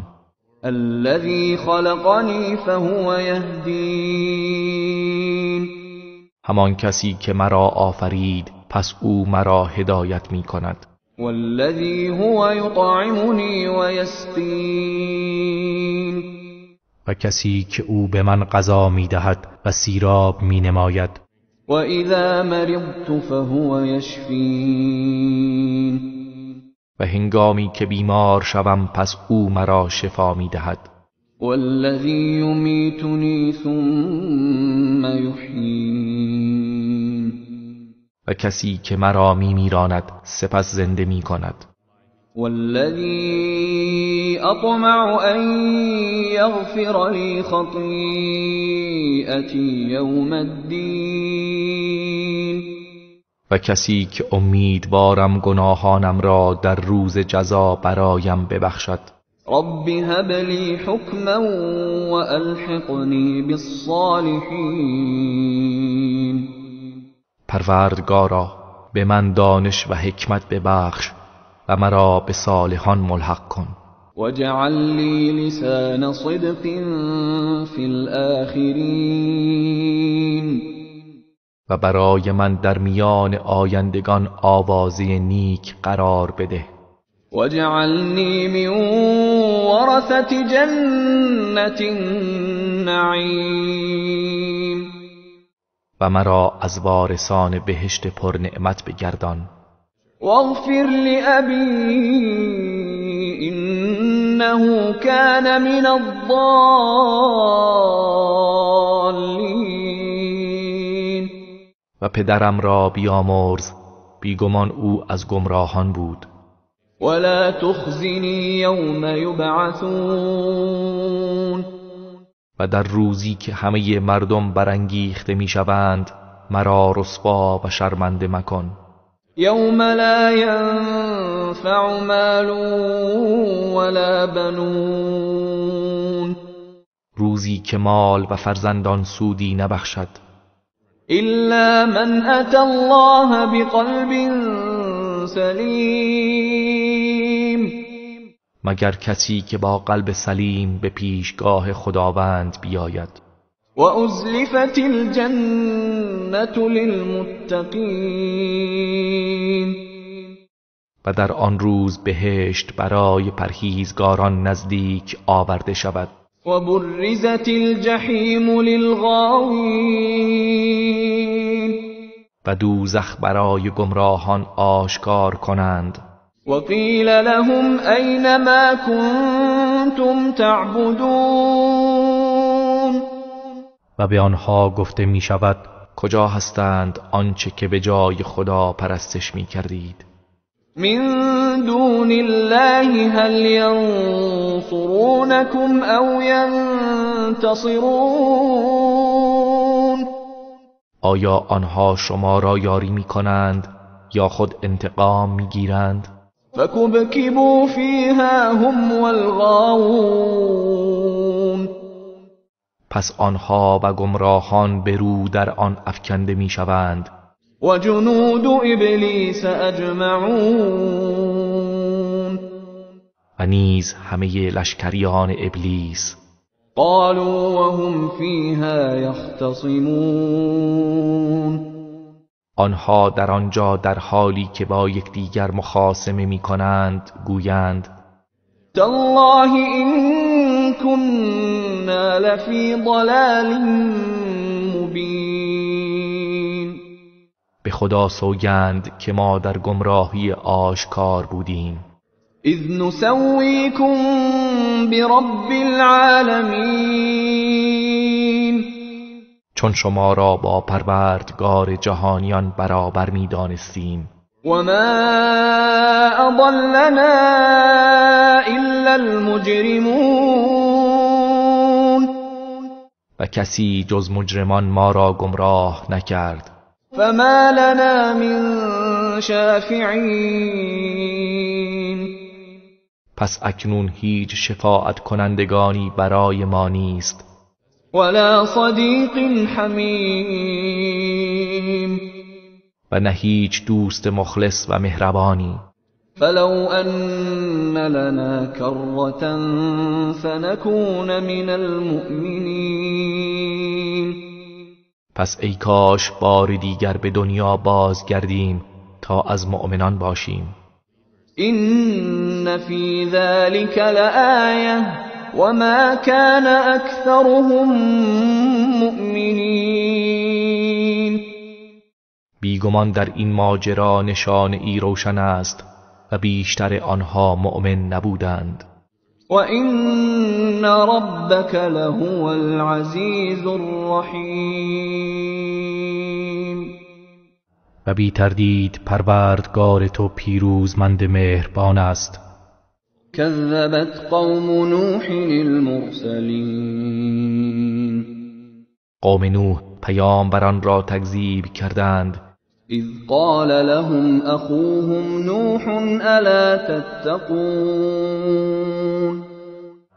الذي خلقني فهو يهدين، همان کسی که مرا آفرید پس او مرا هدایت می کند. والذي هو يطعمني ويسقين، و کسی که او به من غذا می دهد و سیراب می نماید. وإذا مرضت فهو يشفين، و هنگامی که بیمار شوم پس او مرا شفا می دهد. والذي يميتني ثم يحيين، و کسی که مرا می میراند سپس زنده می کند. والذي أطمع أن يغفر لي خطيئتي يوم الدين، و کسی که امیدوارم گناهانم را در روز جزا برایم ببخشد. رب هب لي حكما وألحقني بالصالحين، پروردگارا به من دانش و حکمت ببخش و مرا به صالحان ملحق کن. واجعل لي لسان صدق في الآخرين، و برای من در میان آیندگان آوازه نیک قرار بده. واجعلني من ورثة جنة النعيم، و مرا از وارثان بهشت پر نعمت بگردان. واغفر لأبي إنه كان من الضالين، و پدرم را بیامرز، بیگمان او از گمراهان بود. ولا تخزني يوم يبعثون، و در روزی که همه مردم برانگیخته میشوند مرا رسوا و شرمنده مکن. يوم لا ينفع مال ولا بنون، روزی که مال و فرزندان سودی نبخشد إلا من أتى الله بقلب سلیم، مگر کسی که با قلب سلیم به پیشگاه خداوند بیاید. وأزلفت الجنة للمتقين، و در آن روز بهشت برای پرهیزگاران نزدیک آورده شود. وبرزت الجحیم للغاوین، و دوزخ برای گمراهان آشکار کنند. وقیل لهم أين ما كنتم تعبدون، و به آنها گفته می شود کجا هستند آنچه که به جای خدا پرستش می کردید؟ من دون الله هل ينصرونكم أو ينتصرون، آیا آنها شما را یاری می کنند یا خود انتقام می گیرند؟ فكبكبوا فيها هم والغاوون، پس آنها و گمراهان به رو در آن افکنده می شوند. و جنود ابلیس اجمعون، و نیز همه لشکریان ابلیس. قالوا وهم فيها يختصمون. آنها در آنجا در حالی که با یکدیگر مخاصمه می‌کنند گویند تالله إن كنا لفی ضلال مبین. به خدا سوگند که ما در گمراهی آشکار بودیم. اذ نسویکم برب العالمین. چون شما را با پروردگار جهانیان برابر می دانستیم. و ما اضلنا الا المجرمون. و کسی جز مجرمان ما را گمراه نکرد. فما لنا من شافعین. پس اکنون هیچ شفاعت کنندگانی برای ما نیست. ولا صدیق حمیم. و نه هیچ دوست مخلص و مهربانی. فلو ان لنا کرة فنكون من المؤمنین. پس ای کاش بار دیگر به دنیا بازگردیم تا از مؤمنان باشیم. این فی ذلک لآیه وما كان اکثرهم مؤمنین. بیگمان در این ماجرا نشانه ای روشن است و بیشتر آنها مؤمن نبودند. و این ربک لهو العزیز الرحیم. و بی تردید پروردگار تو پیروزمند مهربان است. کذبت قوم نوح المرسلین. قوم نوح پیامبران را تکذیب کردند. اذ قال لهم اخوهم نوح الا تتقون.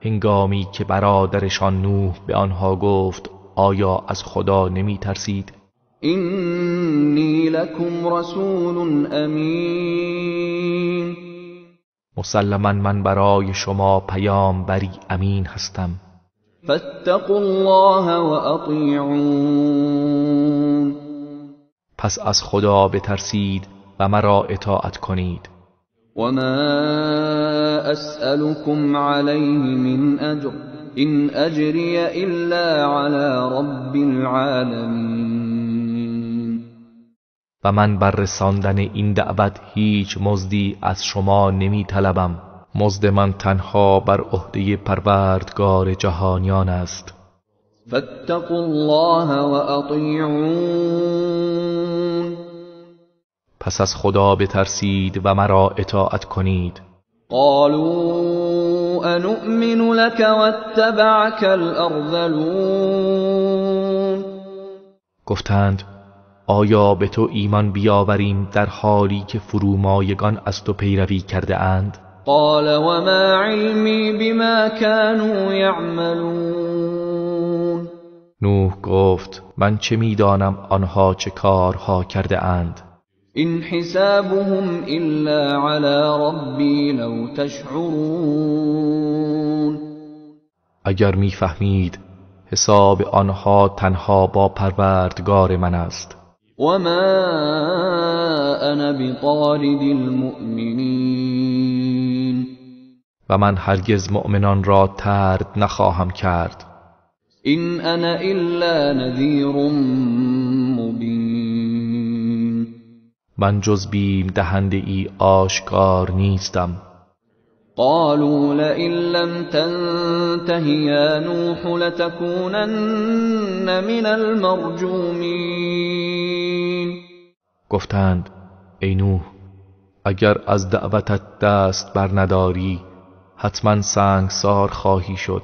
هنگامی که برادرشان نوح به آنها گفت آیا از خدا نمی ترسید؟ اینی لکم رسول امین. مسلماً من برای شما پیامبری امین هستم. فاتقوا الله و اطیعون. پس از خدا بترسید و مرا اطاعت کنید. و ما اسألكم علیه من اجر این اجری الا علی رب العالمین. و من بر رساندن این دعوت هیچ مزدی از شما نمی طلبم. مزد من تنها بر عهده پروردگار جهانیان است. فاتقوا الله و اطیعون. پس از خدا بترسید و مرا اطاعت کنید. قالوا انؤمن لك واتبعك الارذلون. گفتند آیا به تو ایمان بیاوریم در حالی که فرومایگان از تو پیروی کرده اند؟ قال وما علمی بما كانوا يعملون. نوح گفت من چه میدانم آنها چه کارها کرده اند. این حسابهم الا علی ربی لو تشعرون. اگر میفهمید حساب آنها تنها با پروردگار من است. وما انا بطارد المؤمنین. و من هرگز مؤمنان را طرد نخواهم کرد. این انا الا نذیر مبین. من جز بیم دهنده ای آشکار نیستم. قالوا لئن لم تنته یا نوح لتكونن من المرجومین. گفتند ای نوح اگر از دعوتت دست بر نداری حتما سنگسار خواهی شد.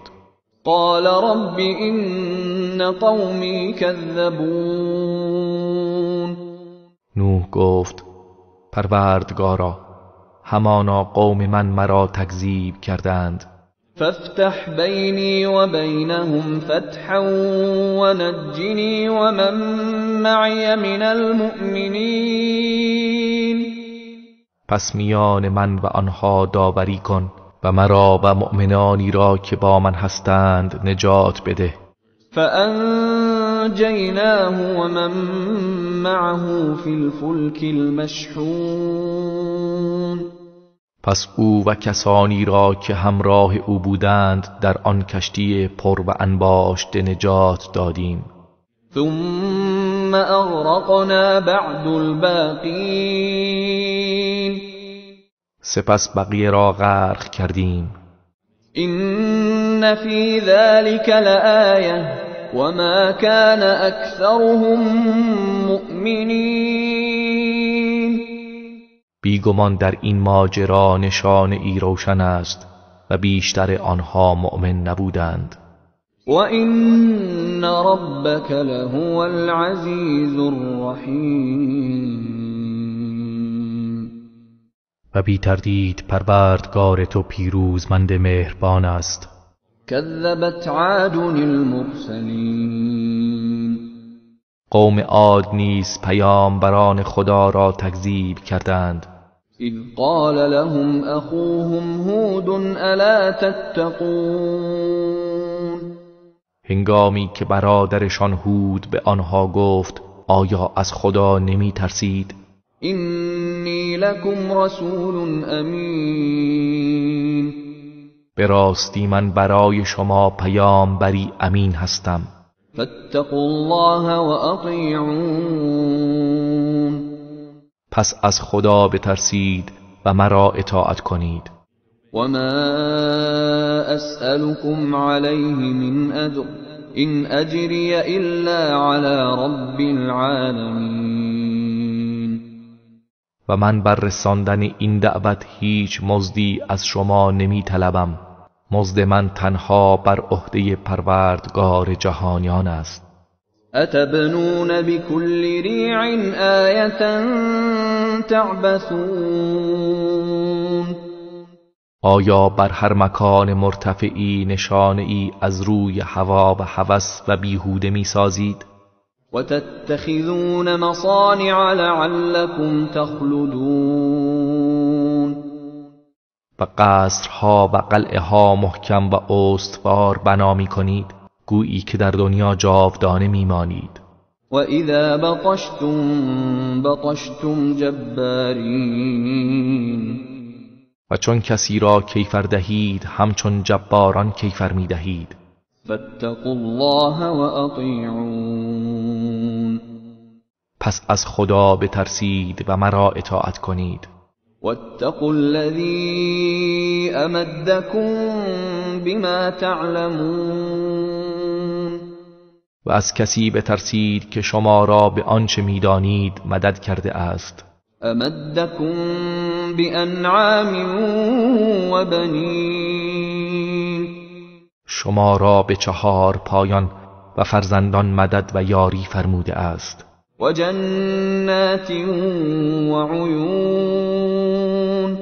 قال رب این قومی کذبون. نوح گفت پروردگارا همانا قوم من مرا تکذیب کردند. فافتح بینی و بینهم فتحا و نجنی و من معی من المؤمنین. پس میان من و آنها داوری کن و مرا و مؤمنانی را که با من هستند نجات بده. فأنجيناه ومن معه في الفلك المشحون پس او و کسانی را که همراه او بودند در آن کشتی پر و انباشته نجات دادیم. ثم اغرقنا بعد الباقین سپس بقیه را غرق کردیم. إن في ذلك لآية وما كان أكثرهم مؤمنين بیگمان در این ماجرا نشانه ای روشن است و بیشتر آنها مؤمن نبودند. وإن ربك لهو العزيز الرحيم و بی تردید پروردگار تو پیروزمند مهربان است. كذبت عاد المرسلين قوم عاد نیز پیامبران خدا را تکذیب کردند. إذ قال لهم أخوهم هود ألا تتقون هنگامی که برادرشان هود به آنها گفت آیا از خدا نمی ترسید؟ إني لكم رسول أمين به راستی من برای شما پیامبری امین هستم. فاتقوا الله وأطيعون پس از خدا بترسید و مرا اطاعت کنید. وما أسألكم عليه من أجر إن أجري إلا على رب العالمين و من بر رساندن این دعوت هیچ مزدی از شما نمی طلبم. مزد من تنها بر عهده پروردگار جهانیان است. أتبنون بكل ريع آية تعبثون آیا بر هر مکان مرتفعی نشانه‌ای از روی هوا و هوس و بیهوده می سازید؟ وتتخذون مصانع لعلكم تخلدون و قصرها و قلعه‌ها محکم و استوار بنا می کنید گویی که در دنیا جاودانه می مانید. وإذا بطشتم بطشتم جبارين و چون کسی را کیفر دهید همچون جباران کیفر می دهید. فاتقوا الله وأطيعون پس از خدا بترسید و مرا اطاعت کنید. واتقوا الذي أمدكم بما تعلمون و از کسی بترسید که شما را به آنچه میدانید مدد کرده است. أمدكم بأنعام وبنين شما را به 4 پایان و فرزندان مدد و یاری فرموده است. وجنات وعيون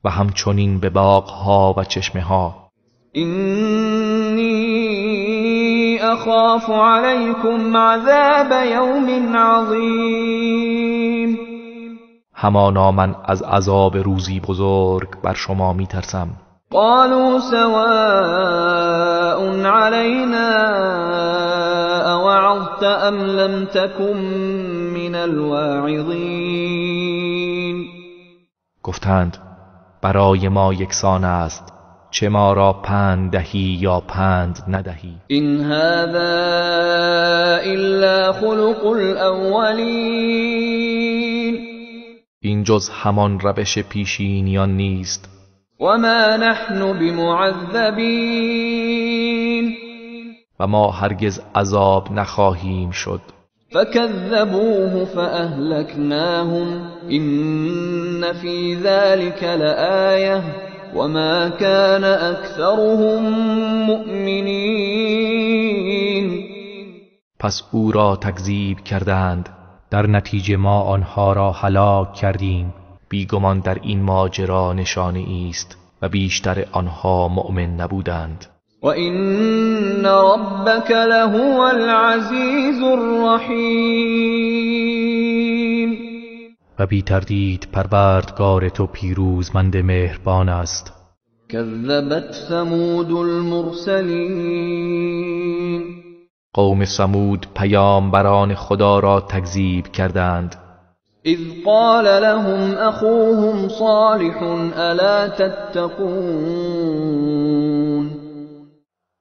و همچنین به باغها و چشمه‌ها. إني أخاف عليكم عذاب يوم عظيم همانا من از عذاب روزی بزرگ بر شما می ترسم. قالوا سواء علينا أوعظت أم لم تكن من الواعظين گفتند برای ما یکسان است چه ما را پند دهی یا پند ندهی. إن هذا إلا خلق الأولين این جز همان روش پیشینیان نیست. وما نحن بمعذبين و ما هرگز عذاب نخواهیم شد. فكذبوه فأهلكناهم إن في ذلك لآية وما كان أكثرهم مؤمنين پس او را تکذیب کردند. در نتیجه ما آنها را هلاک کردیم. بیگمان در این ماجرا نشانه است و بیشتر آنها مؤمن نبودند. وَإِنَّ رَبَّكَ لَهُوَ الْعَزِيزُ الرَّحِيمُ و بی تردید پروردگار تو پیروزمند مهربان است. كذبت ثمود المرسلین. قوم ثمود پیامبران خدا را تکذیب کردند. اذ قال لهم اخوهم صالح الا تتقون.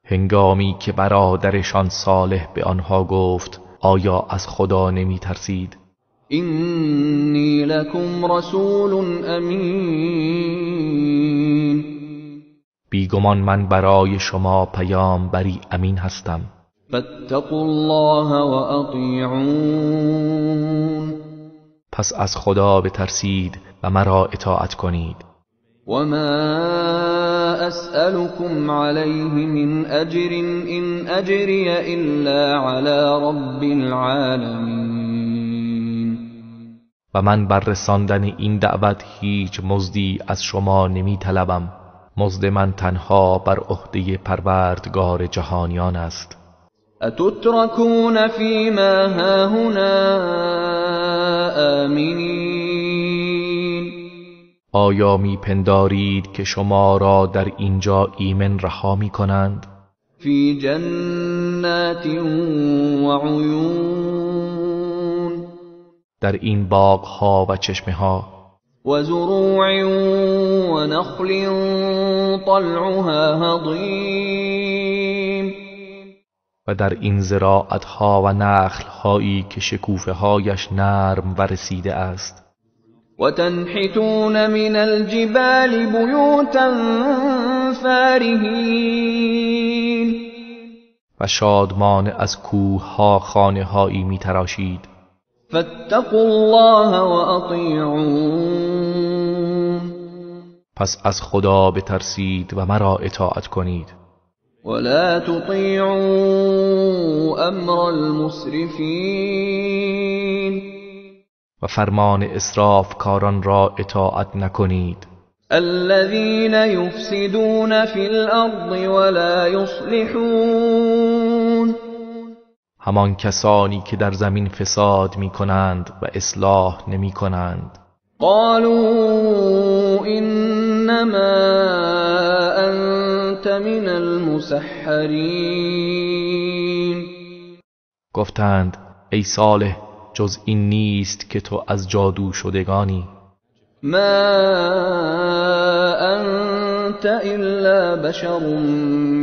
هنگامی که برادرشان صالح به آنها گفت آیا از خدا نمی ترسید؟ اینی لکم رسول امین. بیگمان من برای شما پیامبری امین هستم. فاتقوا الله و اطیعون. پس از خدا بترسید و مرا اطاعت کنید. وما اسألكم عليه من اجر ان اجري الا على رب العالمین. و من بر رساندن این دعوت هیچ مزدی از شما نمی طلبم. مزد من تنها بر عهده پروردگار جهانیان است. اتتركون فيما هاهنا آمنین. آیا می پندارید که شما را در اینجا ایمن رها می کنند؟ فی جنات و عیون. در این باغ‌ها و چشمه‌ها. و زروع و نخل طلعها هضیم. و در این زراعت‌ها و نخل‌هایی که شکوفه‌هایش نرم و رسیده است. و تنحتون من الجبال بیوتا فارهین. و شادمان از کوه‌ها خانه‌هایی می‌تراشید. فاتقوا الله و اطیعون. پس از خدا بترسید و مرا اطاعت کنید. ولا تطیعوا امر المسرفین. و فرمان اسرافکاران را اطاعت نکنید. الذين يفسدون في الارض ولا يصلحون. همان کسانی که در زمین فساد می کنند و اصلاح نمی کنند. قالوا انما انت من المسحرین. گفتند ای صالح جز این نیست که تو از جادو شدگانی. ما انت الا بشر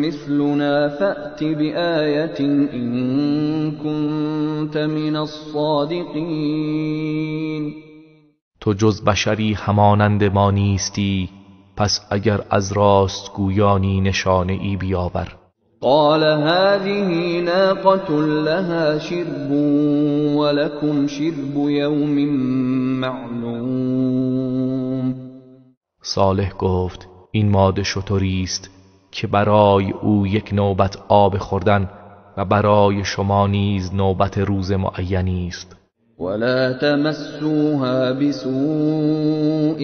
مثلنا فأت بآیة ان كنت من الصادقین. تو جز بشری همانند ما نیستی، پس اگر از راست گویانی نشانه ای بیاور. قال هذه ناقة لها شرب ولكم شرب يوم معلوم. صالح گفت این ماده شتری است که برای او یک نوبت آب خوردن و برای شما نیز نوبت روز معینی است. ولا تمسوها بسوء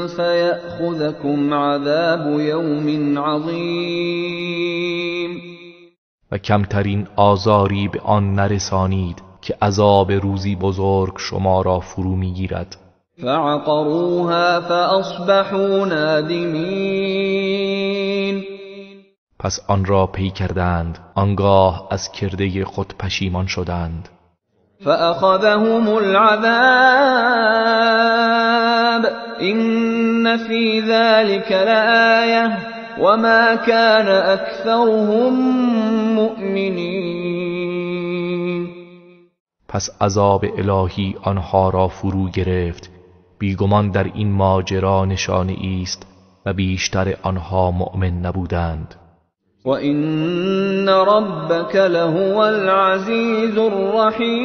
فيأخذكم عذاب يوم عظیم. و کمترین آزاری به آن نرسانید که عذاب روزی بزرگ شما را فرو میگیرد. فعقروها فاصبحوا نادمین. پس آن را پی کردند، آنگاه از کرده خود پشیمان شدند. فأخذهم العذاب إن في ذلك لآية وما كان أكثرهم مؤمنين. پس عذاب الهی آنها را فرو گرفت. بیگمان در این ماجرا نشانه است و بیشتر آنها مؤمن نبودند. وَإِنَّ رَبَّكَ لَهُوَ الْعَزِيزُ الرَّحِيمُ.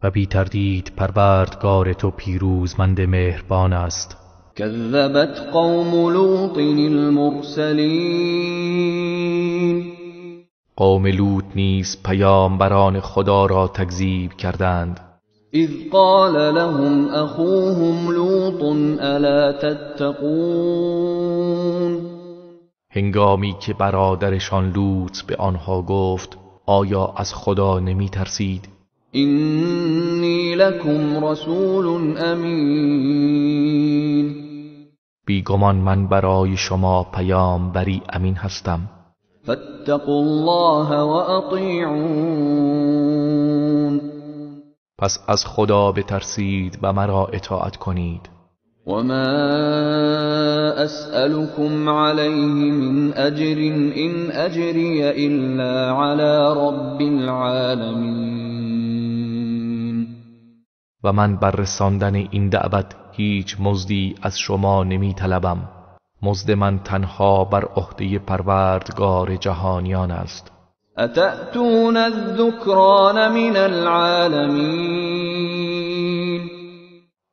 و بی تردید پروردگار تو پیروزمند مهربان است. كذبت قوم لوط المرسلین. قوم لوط نیز پیامبران خدا را تکذیب کردند. اذ قال لهم اخوهم لوط الا تتقون. هنگامی که برادرشان لوط به آنها گفت آیا از خدا نمی ترسید؟ اینی لکم رسول امین. بیگمان من برای شما پیامبری امین هستم. فاتقوا الله وأطیعون. پس از خدا بترسید و مرا اطاعت کنید. وما أسألكم عليه من أجر إن أجري إلا على رب العالمين. و من بر رساندن این دعوت هیچ مزدی از شما نمی طلبم. مزد من تنها بر عهده پروردگار جهانیان است. أتأتون الذكران من العالمين.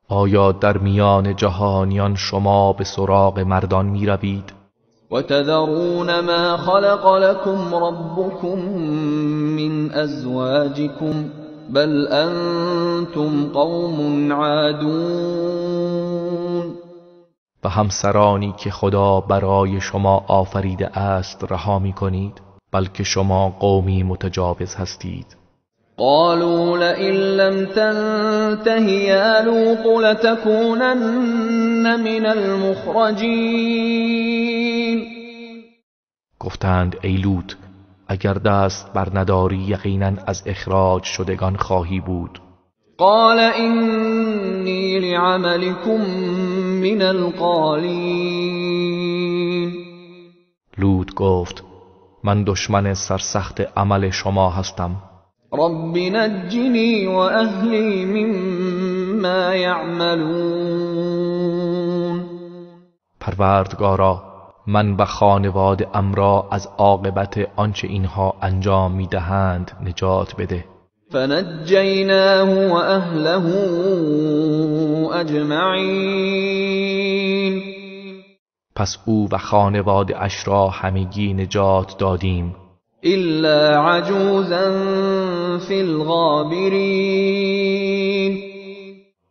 آیا در میان جهانیان شما به سراغ مردان می روید؟ وتذرون ما خلق لكم ربكم من أزواجكم بل أنتم قوم عادون. و همسرانی که خدا برای شما آفریده است رها می کنید، بلکه شما قومی متجاوز هستید. قالوا لئن لم تنته يا لوط لتكونن من المخرجين. گفتند ای لوط، اگر دست بر نداری یقینا از اخراج شدگان خواهی بود. قال إني لعملكم من القالين. لوط گفت من دشمن سرسخت عمل شما هستم. رب نجني وأهلي مما يعملون. پروردگارا من و خانواده ام را از عاقبت آنچه اینها انجام میدهند نجات بده. فنجیناه و اهله اجمعین. پس او و خانواده اش را همگی نجات دادیم الا عجوزا فی الغابرین.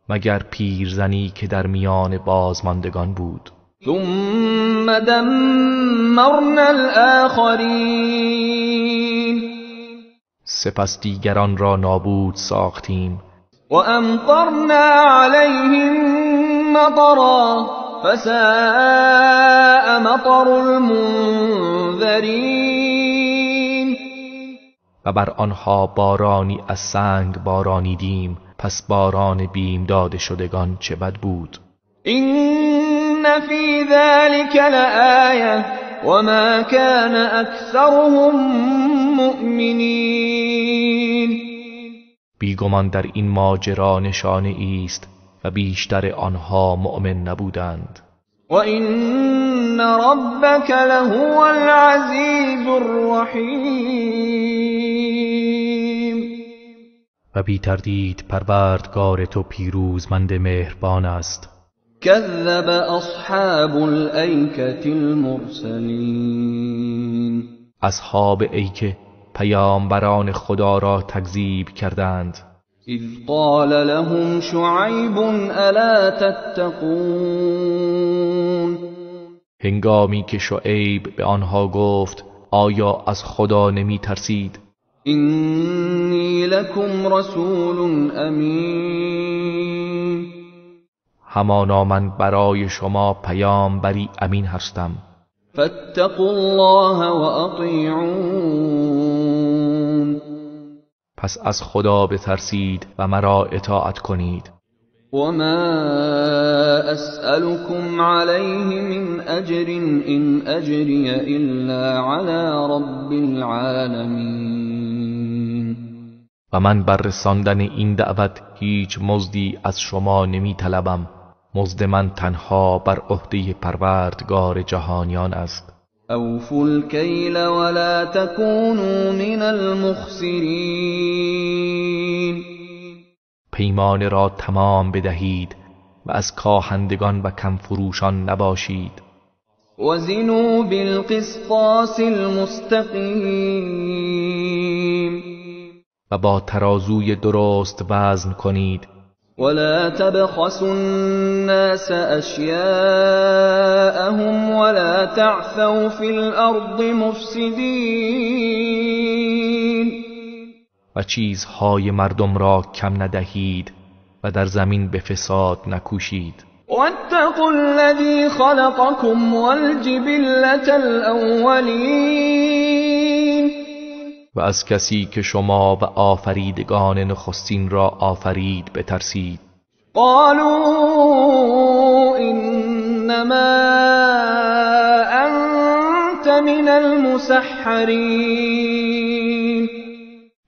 مگر پیرزنی که در میان بازماندگان بود. ثم دمرنا الآخرین. سپس دیگران را نابود ساختیم. و امطرنا علیهم مطرا فساء مطر المنذرین. و بر آنها بارانی از سنگ بارانیدیم، پس باران بیم داده شدگان چه بد بود. این فی ذلک لآیه وما كان اکثرهم مؤمنین. بیگمان در این ماجرا نشانه است و بیشتر آنها مؤمن نبودند. و این ربک لهو العزیز الرحیم. و بی تردید پروردگار تو پیروزمند مهربان است. كذب اصحاب الایکة المرسلین. اصحاب ایکه پیامبران خدا را تکذیب کردند. اذ قال لهم شعیب الا تتقون. هنگامی که شعیب به آنها گفت آیا از خدا نمی ترسید؟ اینی لکم رسول امین. همانا من برای شما پیامبری امین هستم. فاتقوا الله و اطیعون. پس از خدا بترسید و مرا اطاعت کنید. وما اسألكم عليه من اجر ان اجري الا على رب العالمين. و من بر رساندن این دعوت هیچ مزدی از شما نمی طلبم. مزد من تنها بر عهده پروردگار جهانیان است. اوفوا الكیل ولا تكونوا من المخسرین. پیمان را تمام بدهید و از کاهندگان و کم فروشان نباشید. وزنوا بالقسطاس المستقیم. و با ترازوی درست وزن کنید. ولا تبخسوا الناس اشیاءهم ولا تعثوا فی الارض مفسدین. و چیزهای مردم را کم ندهید و در زمین به فساد نکوشید. واتقوا الذي خلقكم والجبلة الأولين. و از کسی که شما و آفریدگان نخستین را آفرید بترسید. قالوا انما انت من المسحرین.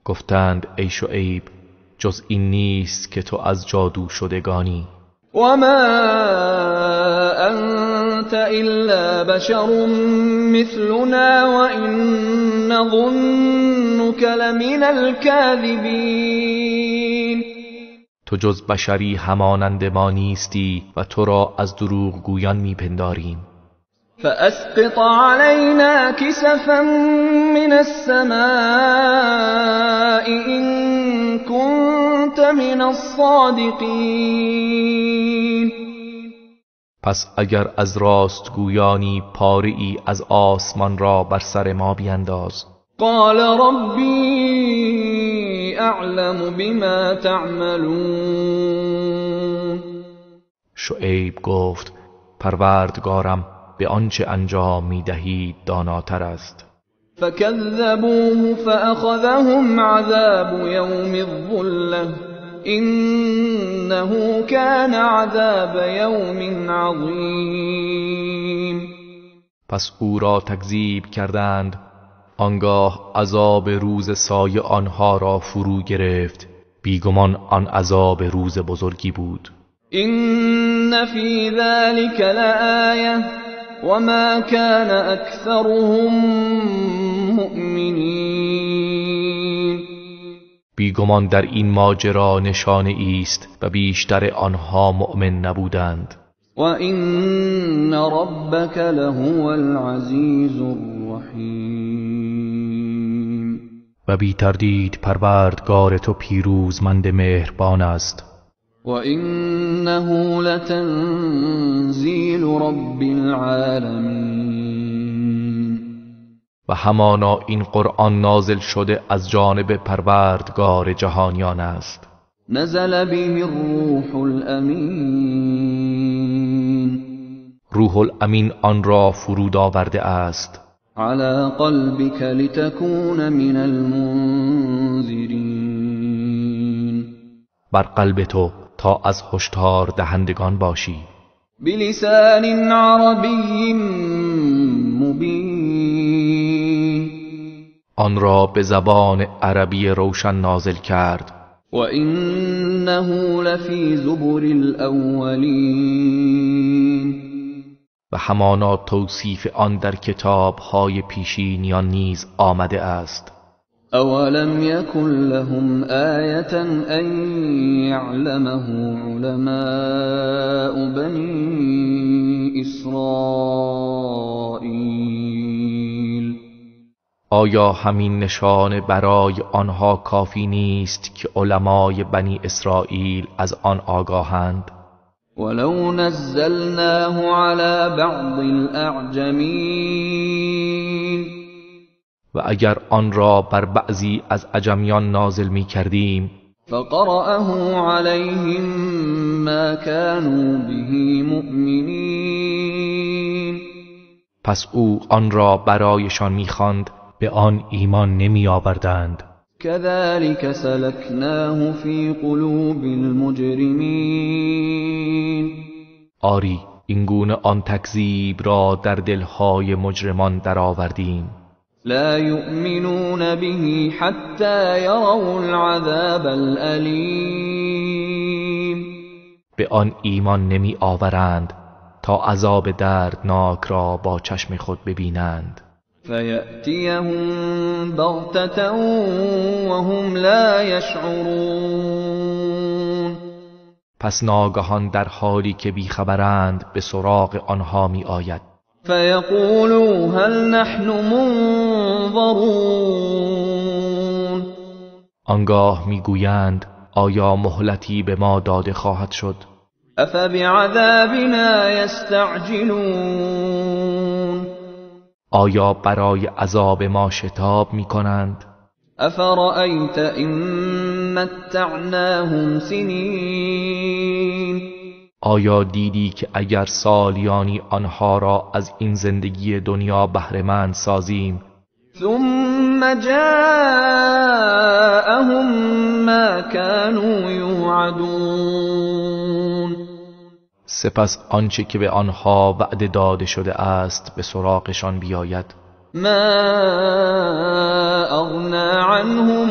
گفتند ای شعیب جز این نیست که تو از جادو شدگانی. وما انت الا بشر مثلنا وان نظنك لمن الكاذبین. تو جز بشری همانند ما نیستی و تو را از دروغ گویان میپنداریم. فأسقط علينا كسفا من السماء إن كنت من الصادقين. پس اگر از راست گویانی پاره ای از آسمان را بر سر ما بینداز. قال ربي اعلم بما تعملون. شعیب گفت پروردگارم به آنچه انجام می‌دهید داناتر است. فكذبوه فأخذهم عذاب يوم الظلة إنه كان عذاب يوم عظیم. پس او را تکذیب کردند، آنگاه عذاب روز سایه آنها را فرو گرفت. بیگمان آن عذاب روز بزرگی بود. إن في ذلك لآية وما كان أكثرهم مؤمنین. بیگمان در این ماجرا نشانه است و بیشتر آنها مؤمن نبودند. و این ربک لهو العزیز الرحیم. و بی تردید پروردگار تو پیروزمند مهربان است. و انه لتنزیل رب العالمین. و همانا این قرآن نازل شده از جانب پروردگار جهانیان است. نزل به الروح الامین. روح الامین آن را فرود آورده است. على قلبك لتكون من المنذرین. بر قلب تو تا از هشدار دهندگان باشی. بلسان عربی مبین. آن را به زبان عربی روشن نازل کرد. و انه لفی زبر الاولین. و همانا توصیف آن در کتاب‌های پیشینیان نیز آمده است. اولم یکن لهم آیة ان یعلمه علماء بنی اسرائیل. آیا همین نشانه برای آنها کافی نیست که علمای بنی اسرائیل از آن آگاهند؟ ولو نزلناه على بعض الاعجمین. و اگر آن را بر بعضی از عجمیان نازل می کردیم فقرأه علیهم ما كانوا به مؤمنین. پس او آن را برایشان می خواند، به آن ایمان نمی آوردند. كذلك سلكناه في قلوب المجرمین. آری این گونه آن تکذیب را در دلهای مجرمان درآوردیم. لا يؤمنون به حتى يروا العذاب الألیم. به آن ایمان نمی آورند تا عذاب دردناک را با چشم خود ببینند. فیأتیهم بغتة وهم لا یشعرون. پس ناگهان در حالی که بیخبرند به سراغ آنها می آید. فیقولوا هل نحن منظرون. آنگاه میگویند آیا مهلتی به ما داده خواهد شد؟ افبعذابنا یستعجلون. آیا برای عذاب ما شتاب میکنند؟ افرأیت ان متعناهم سنین. آیا دیدی که اگر سالیانی آنها را از این زندگی دنیا بهره‌مند سازیم ثم جاءهم ما كانوا يوعدون سپس آنچه که به آنها وعده داده شده است به سراغشان بیاید ما اغنى عنهم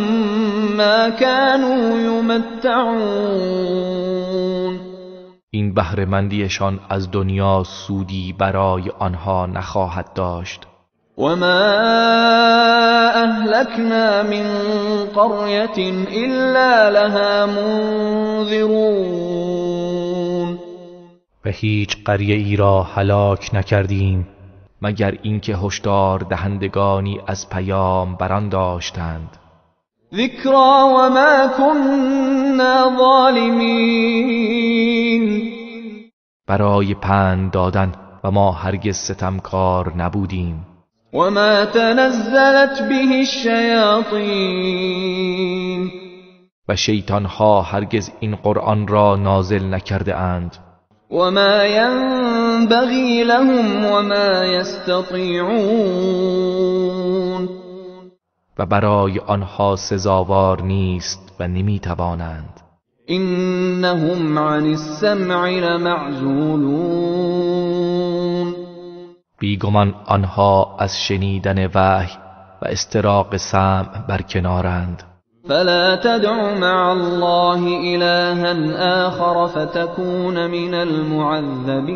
ما كانوا يمتعون این بهره‌مندیشان از دنیا سودی برای آنها نخواهد داشت وما أهلكنا من قرية إلا لها منذرون و هیچ قریه ای را هلاک نکردیم مگر اینکه هشدار دهندگانی از پیام بران داشتند ذكرى وما كنا ظالمين برای پند دادن و ما هرگز ستمکار نبودیم وما تنزلت به الشياطين و شیطانها هرگز این قرآن را نازل نکرده اند وما ينبغي لهم وما يستطيعون و برای آنها سزاوار نیست و نمیتوانند إنهم عن السمع لمعزولون بیگمان آنها از شنیدن وحی و استراق سمع برکنارند فلا تدع مع الله إلها آخر فتكون من المعذبين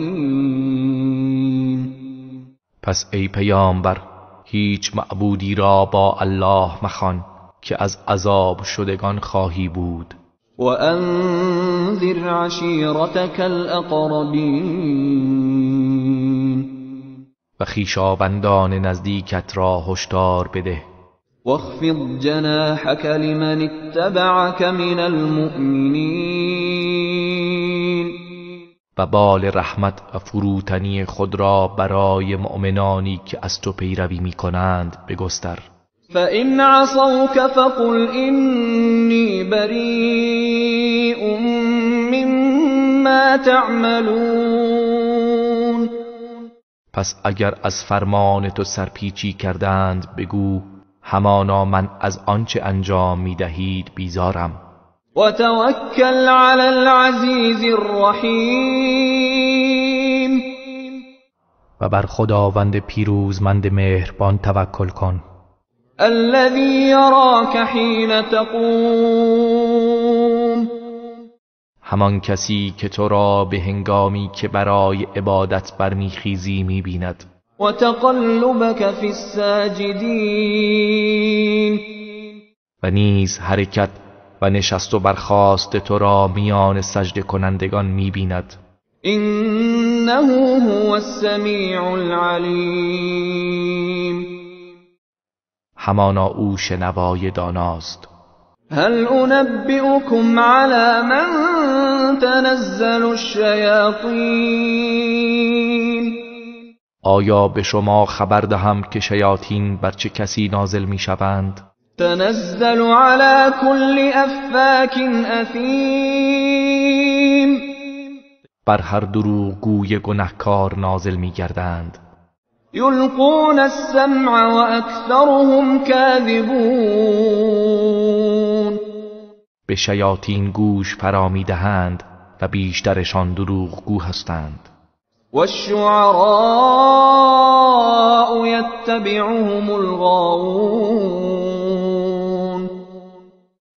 پس ای پیامبر هیچ معبودی را با الله مخوان که از عذاب شدگان خواهی بود وأنذر عشيرتك الأقربين و خویشاوندان نزدیکت را هشدار بده واخفض جناحك لمن اتبعك من المؤمنين و بال رحمت و فروتنی خود را برای مؤمنانی که از تو پیروی می کنند بگستر فإن عصوك فقل إني بريء مما تعملون پس اگر از فرمان تو سرپیچی کردند بگو همانا من از آنچه انجام می دهید بیزارم وتوكل على العزيز الرحيم و بر خداوند پیروزمند مهربان توکل کن الذي يراك حين تقوم همان کسی که تو را به هنگامی که برای عبادت برمیخیزی می‌بیند وتقلبك في الساجدين و نیز حرکت و نشست و برخاست تو را میان سجده کنندگان می‌بیند إنه هو السميع العليم همانا او شنوای داناست هل أنبئكم على من تنزل الشياطين آیا به شما خبر دهم که شیاطین بر چه کسی نازل می‌شوند تنزل على كل أفاك أثيم بر هر دروغگوی گنهکار نازل می‌گردند يلقون السمع وأكثرهم كاذبون به شیاطین گوش فرا می‌دهند و بیشترشان دروغگو هستند والشعراء يتبعهم الغاوون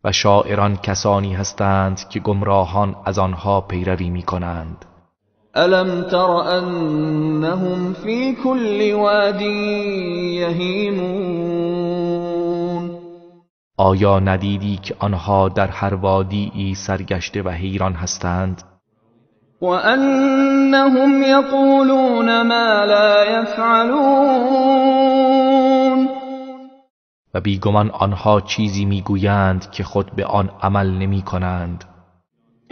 و شاعران کسانی هستند که گمراهان از آنها پیروی می‌کنند ألم تر أنهم في كل واد يهيمون آیا ندیدی که آنها در هر وادی‌ای سرگشته و حیران هستند وأنهم يقولون ما لا يفعلون و بیگمان آنها چیزی میگویند که خود به آن عمل نمی کنند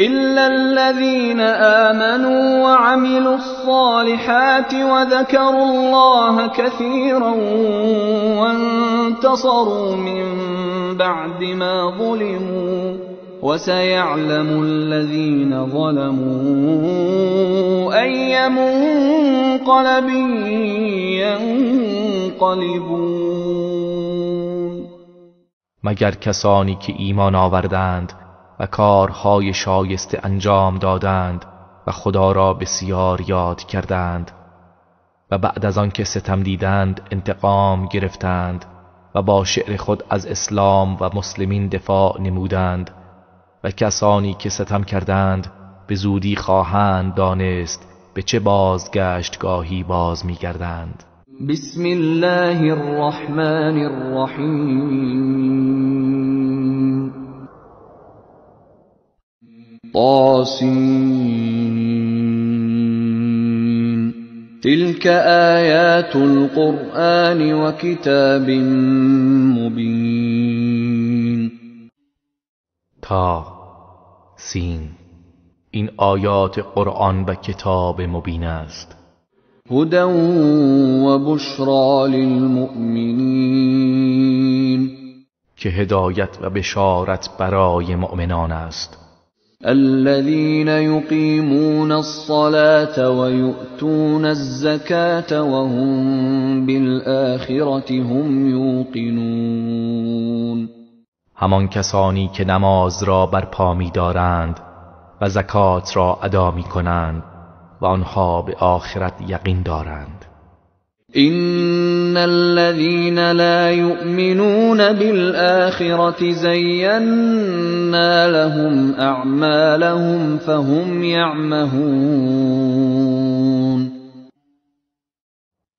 إلا الذين آمنوا وعملوا الصالحات وذكروا الله كثيرا وانتصروا من بعد ما ظلموا وسيعلم الذين ظلموا أي منقلب ينقلبون. مگر کسانی که ایمان آوردند و کارهای شایسته انجام دادند و خدا را بسیار یاد کردند و بعد از آن که ستم دیدند انتقام گرفتند و با شعر خود از اسلام و مسلمین دفاع نمودند و کسانی که ستم کردند به زودی خواهند دانست به چه بازگشتگاهی باز می‌گردند. بسم الله الرحمن الرحیم. طاسین. تلك آیات القرآن و کتاب مبین. تا سین. این آیات قرآن و کتاب مبین است. هدى و بشرى للمؤمنین. که هدایت و بشارت برای مؤمنان است. الذين يقيمون الصلاة ويؤتون الزكاة وهم بالآخرة هم يوقنون. همان کسانی که نماز را برپا می‌دارند و زکات را ادا می‌کنند و آنها به آخرت یقین دارند. إن الذين لا يؤمنون بالآخرة زينا لهم أعمالهم فهم يعمهون.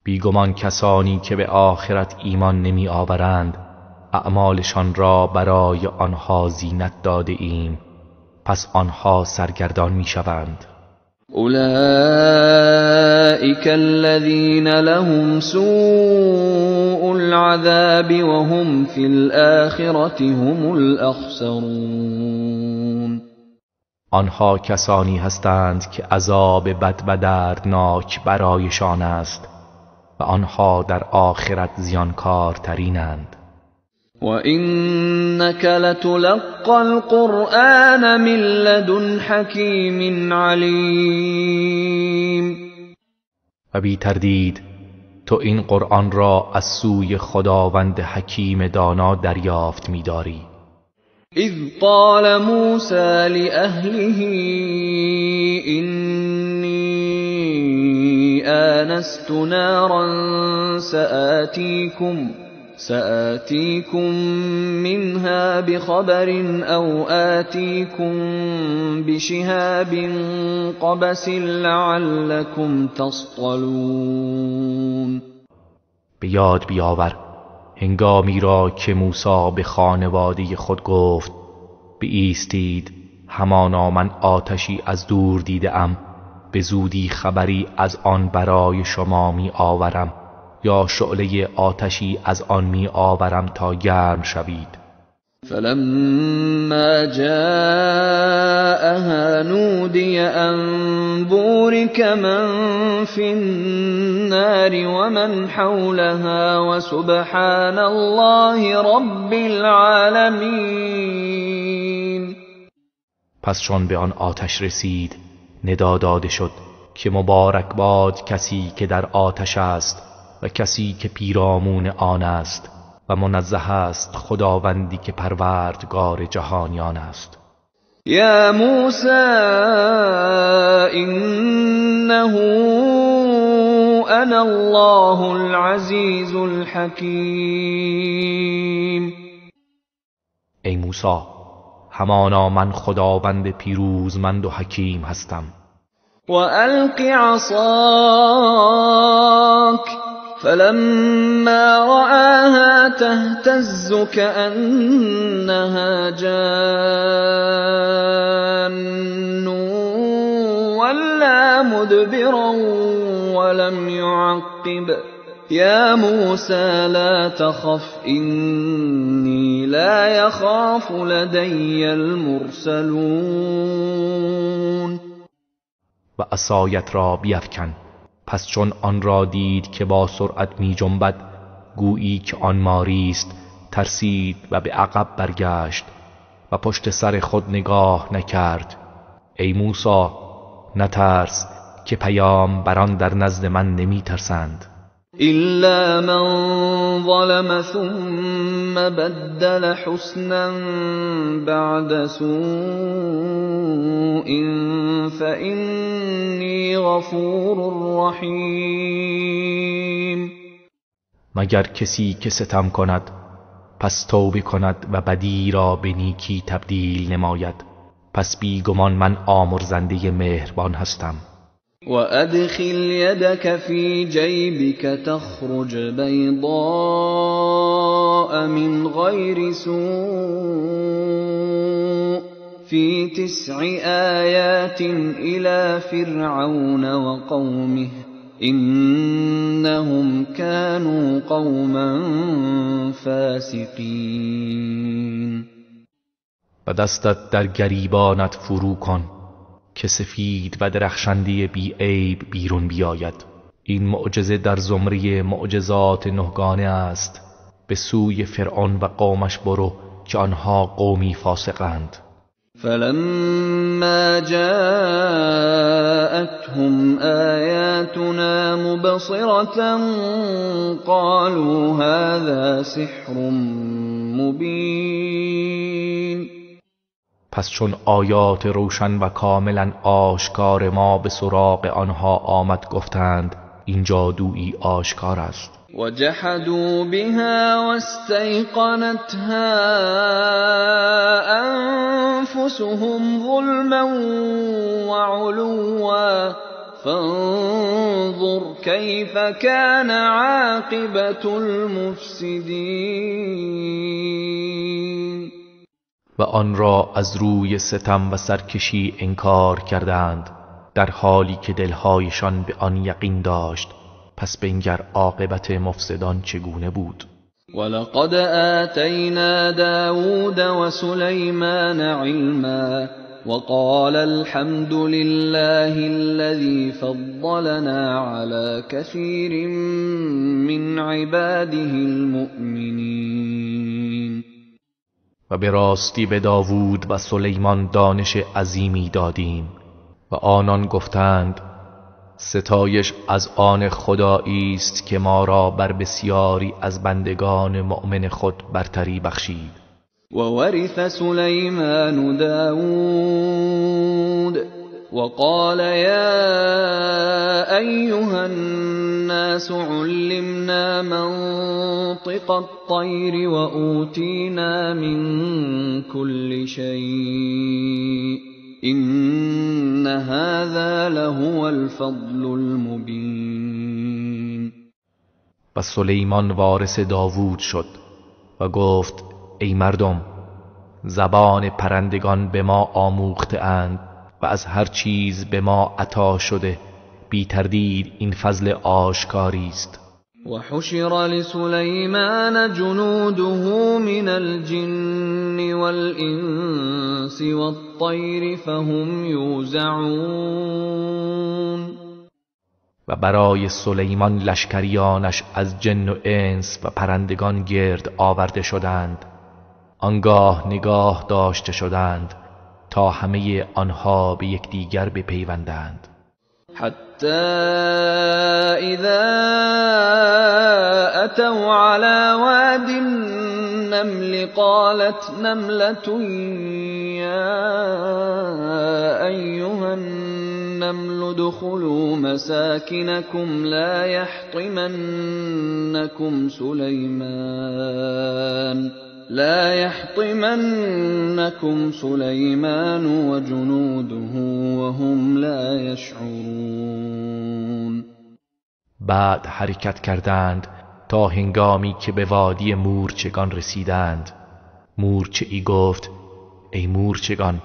بیگمان کسانی که به آخرت ایمان نمی آورند اعمالشان را برای آنها زینت داده ایم پس آنها سرگردان می شوند. أولئك الذين لهم سوء العذاب وهم في الآخرة هم الأخسرون. آنها کسانی هستند که عذاب بد و دردناک برایشان است و آنها در آخرت زیانکارترینند. وَإِنَّكَ لَتُلَقَّى الْقُرْآنَ مِنْ لَدُنْ حَكِيمٍ عَلِيمٍ. و بی تردید تو این قرآن را از سوی خداوند حکیم دانا دریافت می‌داری. اذ قال موسى لأهله إني آنست نارا سآتيكم منها بخبر أو آتيكم بشهاب قبس لعلكم تصطلون. به یاد بیاور هنگامی را که موسی به خانواده خود گفت بایستید همانا من آتشی از دور دیدم به زودی خبری از آن برای شما می آورم یا شعله آتشی از آن می آورم تا گرم شوید. فلما جاءها نودي أن بورك من في النار ومن حولها وسبحان الله رب العالمين. پس چون به آن آتش رسید ندا داده شد که مبارک باد کسی که در آتش است و کسی که پیرامون آن است و منزه است خداوندی که پروردگار جهانیان است. یا موسی انه انا الله العزیز الحکیم. ای موسی همانا من خداوند پیروزمند و حکیم هستم. و الق عصاک فلما رآها تهتز كأنها جان ولا مدبرا ولم يعقب يا موسى لا تخف إني لا يخاف لدي المرسلون. و عصایت را بیفکن. پس چون آن را دید که با سرعت می جنبد گویی که آن ماری است ترسید و به عقب برگشت و پشت سر خود نگاه نکرد. ای موسی نترس که پیامبران در نزد من نمی ترسند. إلا من ظلم ثم بدل حسنا بعد سوء فإني غفور رحیم. مگر کسی که ستم کند پس توبه کند و بدی را به نیکی تبدیل نماید، پس بیگمان من آمرزنده مهربان هستم. وأدخل يدك في جيبك تخرج بيضاء من غير سوء في 9 آيات إلى فرعون وقومه إنهم كانوا قوما فاسقين. و دستت در گریبانت فرو کن که سفید و درخشنده بی عیب بیرون بیاید. این معجزه در زمره معجزات 9گانه است. به سوی فرعون و قومش برو که آنها قومی فاسقند. فلما جاءتهم آياتنا مبصرة قالوا هذا سحر مبين. پس چون آیات روشن و کاملا آشکار ما به سراغ آنها آمد گفتند این جادویی آشکار است. وجحدوا بها واستيقنتها أنفسهم ظلما وعلوا فانظر كيف كان عاقبة المفسدين. و آن را از روی ستم و سرکشی انکار کردند در حالی که دلهایشان به آن یقین داشت. پس بنگر عاقبت مفسدان چگونه بود. ولقد آتینا داود وسلیمان علما وقال الحمد لله الذي فضلنا على كثير من عباده المؤمنین. و به راستی به داوود و سلیمان دانش عظیمی دادیم و آنان گفتند ستایش از آن خدایی است که ما را بر بسیاری از بندگان مؤمن خود برتری بخشید. و ورث سلیمان داود وقال يا أيها الناس علمنا منطق الطير وأوتينا من كل شيء إن هذا لهو الفضل المبين. و سلیمان وارث داوود شد و گفت ای مردم زبان پرندگان به ما آموخته اند و از هر چیز به ما عطا شده، بی تردید این فضل آشکاری است. و حشر لسلیمان جنوده من الجن والانس والطیر فهم یوزعون. و برای سلیمان لشکریانش از جن و انس و پرندگان گرد آورده شدند، آنگاه نگاه داشته شدند تا همه آنها به یکدیگر بپیوندند. حتی اذا اتوا على واد النمل قالت نملة یا ایها النمل ادخلوا مساکنكم لا يحطمنكم سليمان وجنوده وهم لا يشعرون. بعد حرکت کردند تا هنگامی که به وادی مورچگان رسیدند. مورچه ای گفت ای مورچگان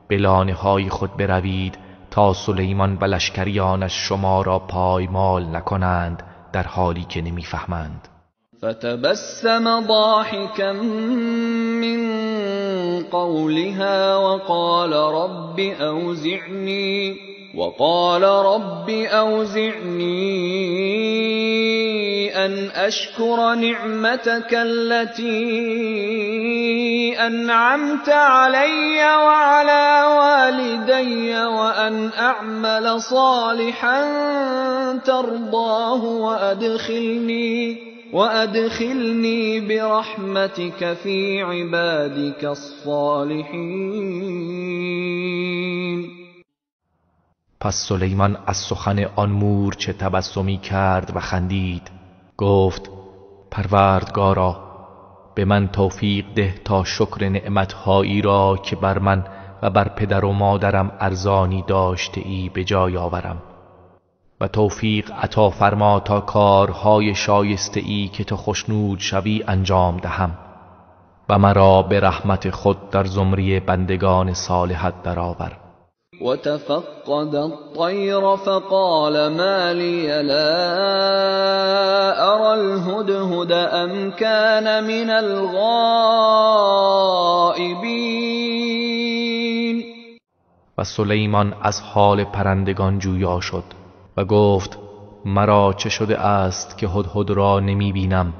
به لانه های خود بروید تا سلیمان و لشکریانش شما را پایمال نکنند در حالی که نمیفهمند. فتبسم ضاحكا من قولها وقال رب أوزعني أن أشكر نعمتك التي أنعمت علي وعلى والدي وأن أعمل صالحا ترضاه وأدخلني برحمتك في عبادك الصالحين. پس سلیمان از سخن آن مورچه تبسمی کرد و خندید. گفت پروردگارا به من توفیق ده تا شکر نعمتهایی را که بر من و بر پدر و مادرم ارزانی داشته ای به جای آورم و توفیق عطا فرما تا کارهای شایسته ای که تو خوشنود شوی انجام دهم و مرا به رحمت خود در زمره بندگان صالحت درآور. وتفقد الطير فقال ما لي لا أرى الهدهد أم كان من الغائبين. و سلیمان از حال پرندگان جویا شد و گفت مرا چه شده است که هدهد را نمی بینم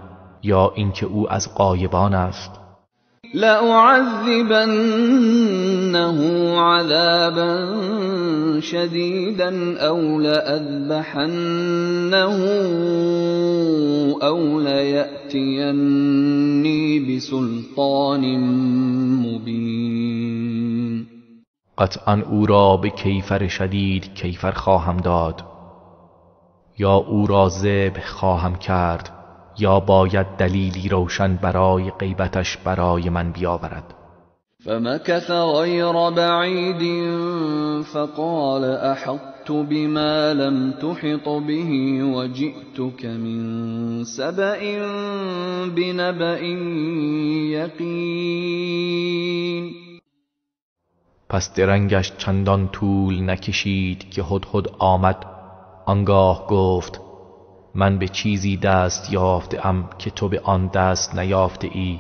یا اینکه او از غایبان است. لأعذبنه عذابا شديدا أو لأذبحنه أو ليأتيني بسلطان مبين. قطعا او را به کیفر شدید کیفر خواهم داد، یا او را ذبح خواهم کرد، یا باید دلیلی روشن برای غیبتش برای من بیاورد. فمكث غير بعيد فقال أحطت بما لم تحط به وجئتك من سبأ بنبأ يقين. پس درنگش چندان طول نکشید که هدهد آمد. آنگاه گفت من به چیزی دست یافته ام که تو به آن دست نیافته ای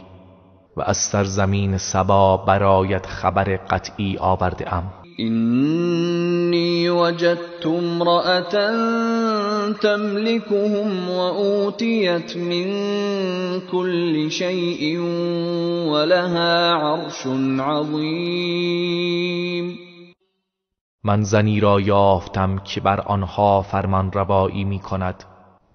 و از سرزمین سبا برایت خبر قطعی آورده ام. إني وجدت امرأة تملكهم وأوتيت من كل شيء ولها عرش عظيم. من زنی را یافتم که بر آنها فرمان روایی می کند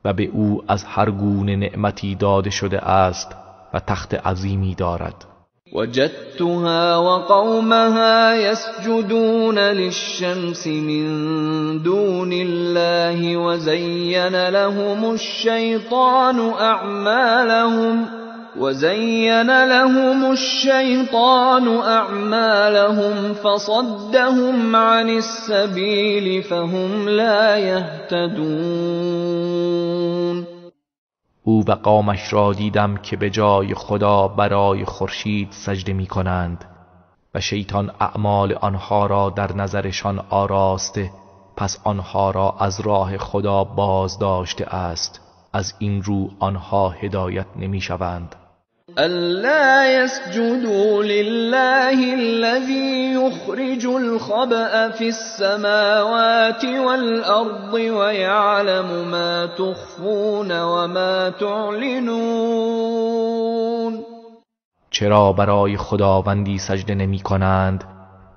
و به او از هر گونه نعمتی داده شده است و تخت عظیمی دارد. وجدتها وقومها يسجدون للشمس من دون الله وزين لهم الشيطان أعمالهم فصدهم عن السبيل فهم لا يهتدون. او و قومش را دیدم که به جای خدا برای خورشید سجده می کنند و شیطان اعمال آنها را در نظرشان آراسته، پس آنها را از راه خدا باز داشته است. از این رو آنها هدایت نمی شوند. ألا يسجدوا لله الذي يخرج الخبأ في السماوات والأرض ويعلم ما تخفون وما تعلنون. چرا برای خداوندی سجده نمی کنند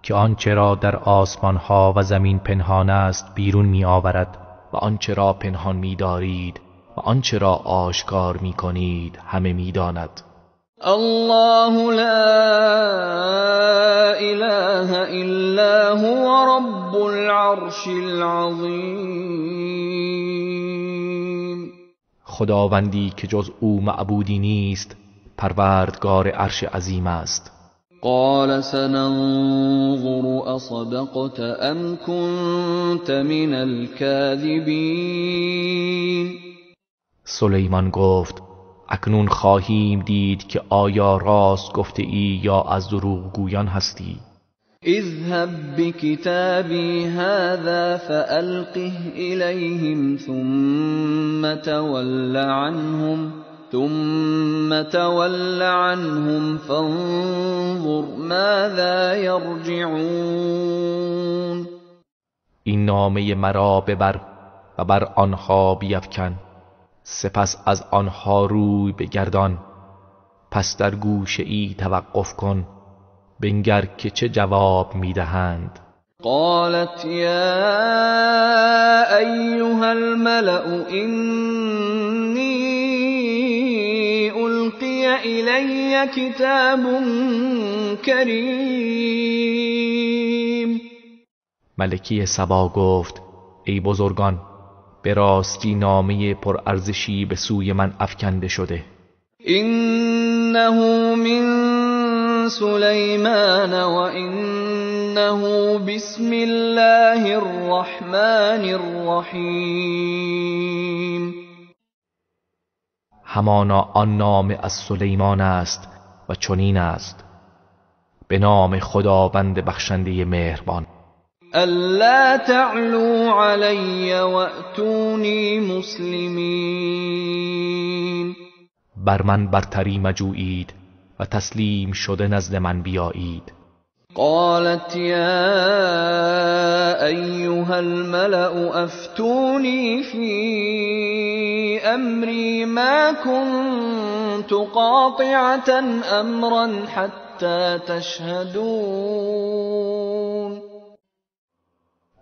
که آنچه را در آسمان ها و زمین پنهان است بیرون می آورد و آنچه را پنهان می دارید و آنچه را آشکار می کنید همه می داند. الله لا إله إلا هو رب العرش العظيم. خداوندی که جز او معبودی نیست پروردگار عرش عظیم است. قال سننظر أصدقت أم كنت من الكاذبين. سلیمان گفت اکنون خواهیم دید که آیا راست گفته ای یا از دروغگویان هستی. اذهب بكتابي هذا فألقه إليهم ثم تول عنهم فانظر ماذا يرجعون. این نامه مرا ببر و بر آنها بیفکن، سپس از آنها روی بگردان. پس در گوشه ای توقف کن، بنگر که چه جواب میدهند. قالت یا ایها الملأ اینی القی الی کتاب کریم. ملکه سبا گفت ای بزرگان، به راستی نامه پرارزشی به سوی من افکنده شده. انه من سلیمان و انه بسم الله الرحمن الرحیم. همانا آن نامه از سلیمان است و چنین است: به نام خداوند بخشنده مهربان. الا تعلوا علی واتونی مسلمین. بر من برتری مجویید و تسلیم شده نزد من بیایید. قالت یا ایها الملأ افتونی فی امری ما كنت قاطعة امرا حتی تشهدون.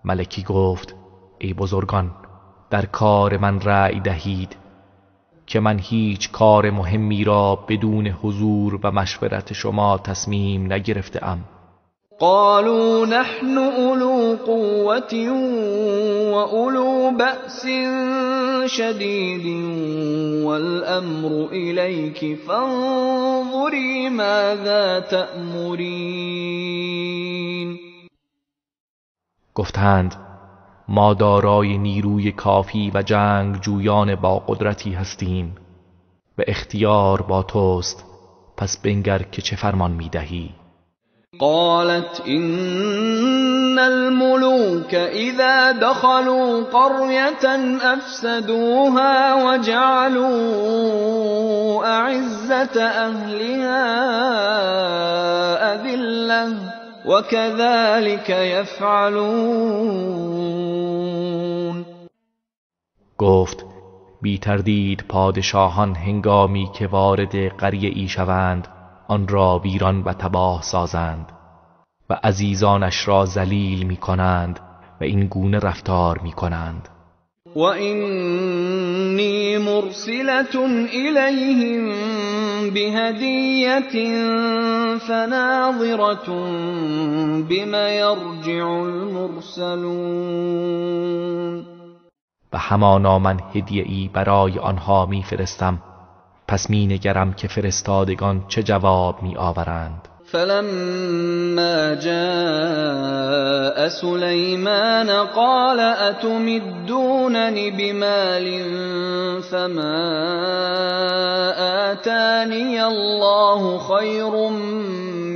ملکی گفت ای بزرگان، در کار من رأی دهید که من هیچ کار مهمی را بدون حضور و مشورت شما تصمیم نگرفته‌ام. قالوا نحن اولو قوة و اولو بأس شدید والامر الیک فانظری ماذا تأمرین. گفتند ما دارای نیروی کافی و جنگ جویان با قدرتی هستیم و اختیار با توست، پس بنگر که چه فرمان میدهی. قالت ان الملوك اذا دخلوا قرية افسدوها وجعلوا اعزة اهلها اذلة وكذلك يفعلون. گفت بی تردید پادشاهان هنگامی که وارد قریه ای شوند آن را ویران و تباه سازند و عزیزانش را ذلیل می کنند و این گونه رفتار می کنند. و اینی مرسلة الیهم بهدیة فناظرة بما یرجع المرسلون. و همانا من هدیه‌ای برای آنها می فرستم، پس می نگرم که فرستادگان چه جواب می آورند. فلما جاء سلیمان قال اتمدوننی بمال فما آتانی الله خیر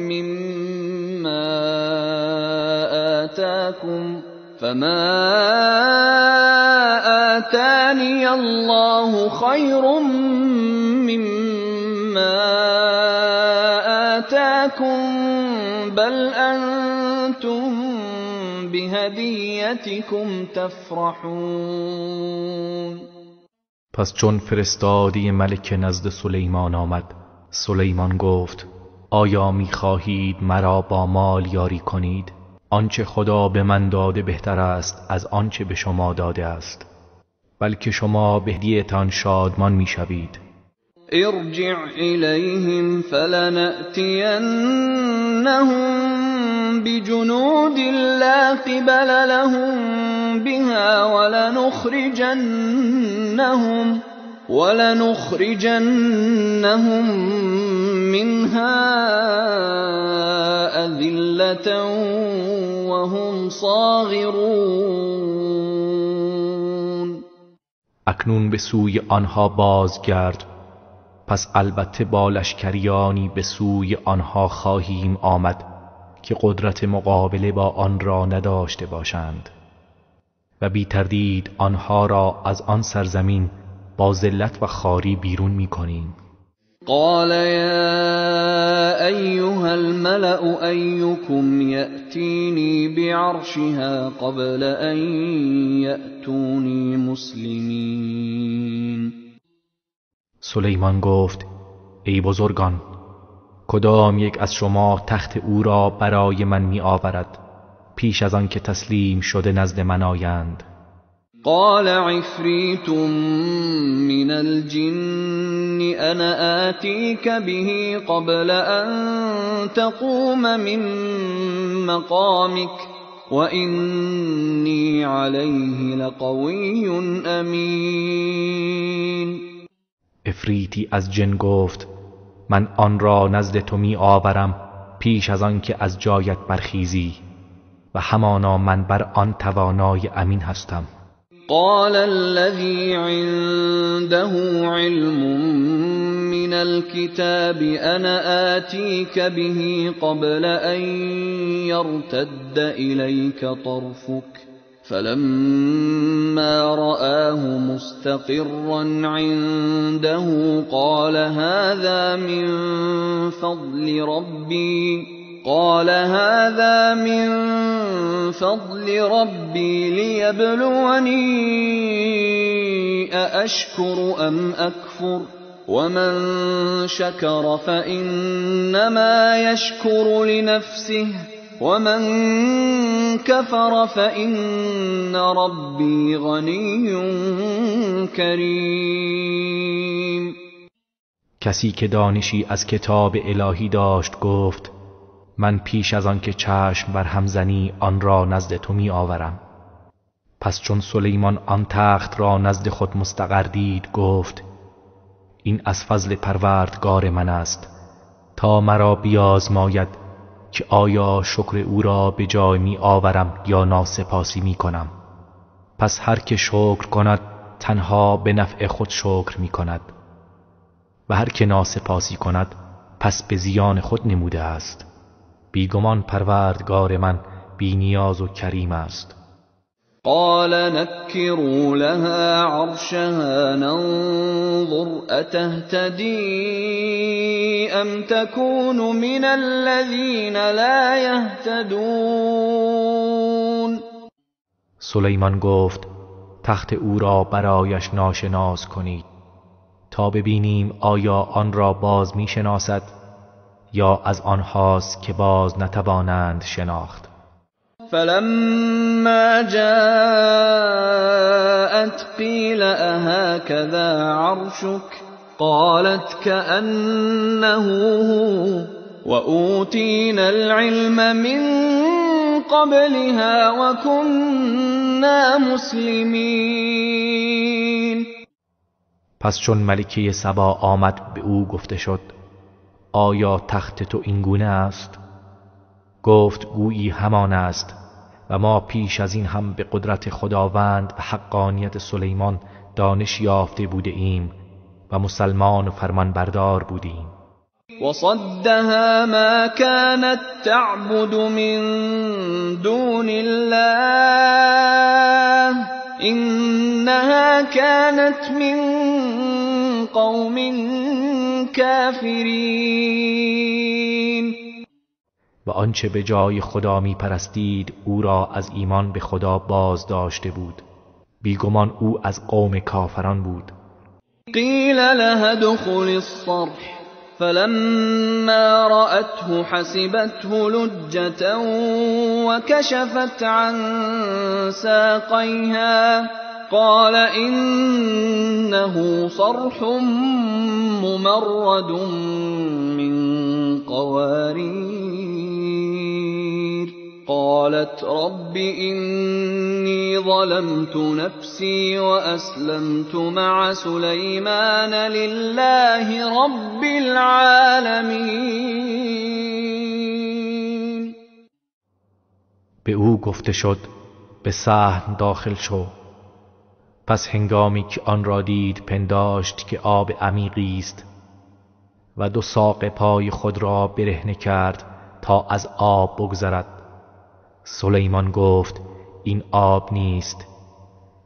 مما آتاکم الله خیر مما آتاكم بل انتم بهدیتکم تفرحون. پس چون فرستادی ملک نزد سلیمان آمد، سلیمان گفت آیا می‌خواهید مرا با مال یاری کنید؟ آنچه خدا به من داده بهتر است از آنچه به شما داده است، بلکه شما به هدیه‌تان شادمان می‌شوید. ارجع إليهم فلنأتينهم بجنود لا قبل لهم بها ولنخرجنهم منها أذلة وهم صاغرون. اکنون به سوی آنها بازگرد، پس البته با لشکریانی به سوی آنها خواهیم آمد که قدرت مقابله با آن را نداشته باشند و بی تردید آنها را از آن سرزمین با ذلت و خواری بیرون می کنیم. قال يا أيها الملأ أيكم يأتيني بعرشها قبل أن يأتوني مسلمين. سلیمان گفت ای بزرگان، کدام یک از شما تخت او را برای من می آورد پیش از آن که تسلیم شده نزد من آیند؟ قال عفریت من الجن انا آتیک به قبل ان تقوم من مقامک وإنی علیه لقوی امین. عفریتی از جن گفت من آن را نزد تو می آورم پیش از آن که از جایت برخیزی و همانا من بر آن توانای امین هستم. قال الذي عنده علم من الكتاب انا آتيك به قبل ان يرتد اليك طرفك فلما رآه مستقرا عنده قال هذا من فضل ربي ليبلوني أأشكر أم أكفر ومن شكر فإنما يشكر لنفسه ومن كفر فإن ربي غني كريم. کسی که دانشی از کتاب الهی داشت گفت من پیش از آن که چشم بر هم زنی آن را نزد تو می آورم. پس چون سلیمان آن تخت را نزد خود مستقر دید گفت این از فضل پروردگار من است تا مرا بیازماید که آیا شکر او را به جای می آورم یا ناسپاسی می کنم. پس هر که شکر کند تنها به نفع خود شکر می کند و هر که ناسپاسی کند پس به زیان خود نموده است. بیگمان پروردگار من بی نیاز و کریم است. قال نكروا لها عرشها ننظر أتهتدي أم تكون من الذين لا يهتدون. سلیمان گفت تخت او را برایش ناشناس کنید تا ببینیم آیا آن را باز می شناسد یا از آنهاست که باز نتوانند شناخت. فلما جاءت قيل أهكذا عرشك قالت كأنه هو وأوتينا العلم من قبلها وكنا مسلمين. پس چون ملکه سبا آمد به او گفته شد آیا تخت تو این گونه است؟ گفت گویی همان است و ما پیش از این هم به قدرت خداوند و حقانیت سلیمان دانش یافته بوده ایم و مسلمان و فرمان بردار بودیم. وصدها ما كانت تعبد من دون الله إنها كانت من قوم کافرین. و آنچه به جای خدا می پرستید او را از ایمان به خدا باز داشته بود. بیگمان او از قوم کافران بود. قیل لها ادخل الصرح فلما رأته حسبته لجة وكشفت عن ساقيها قال إنه صرح ممرد من قوارير قالت رب إني ظلمت نفسي وأسلمت مع سليمان لله رب العالمين. به او گفته شد به صحن داخل شو. پس هنگامی که آن را دید پنداشت که آب عمیقی است و دو ساق پای خود را برهنه کرد تا از آب بگذرد. سلیمان گفت این آب نیست،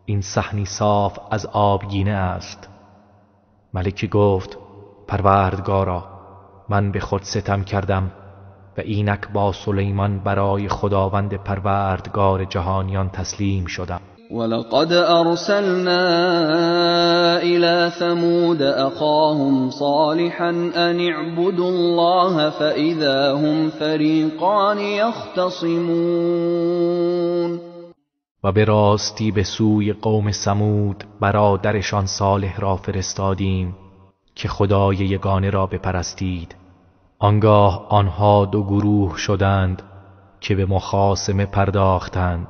این صحنی صاف از آبگینه است. ملکه گفت پروردگارا من به خود ستم کردم و اینک با سلیمان برای خداوند پروردگار جهانیان تسلیم شدم. ولقد أرسلنا إلى ثمود أخاهم صالحا أن اعبدوا الله فإذا هم فریقان یختصمون. و به راستی به سوی قوم ثمود برادرشان صالح را فرستادیم که خدای یگانه را بپرستید. آنگاه آنها دو گروه شدند که به مخاصمه پرداختند.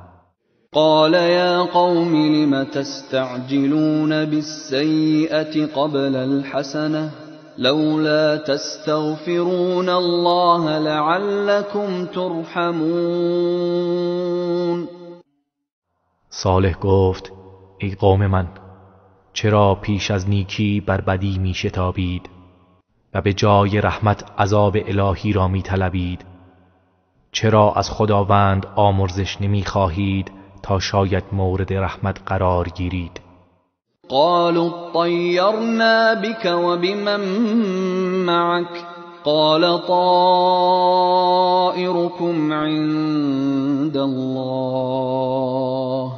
قال یا قوم لم تستعجلون بالسیئة قبل الحسنة لولا تستغفرون الله لعلكم ترحمون. صالح گفت ای قوم من، چرا پیش از نیکی بر بدی می شتابید و به جای رحمت عذاب الهی را می طلبید؟ چرا از خداوند آمرزش نمی خواهید تا شاید مورد رحمت قرار گیرید؟ قالوا طيرنا بك وبمن معك قال طائركم عند الله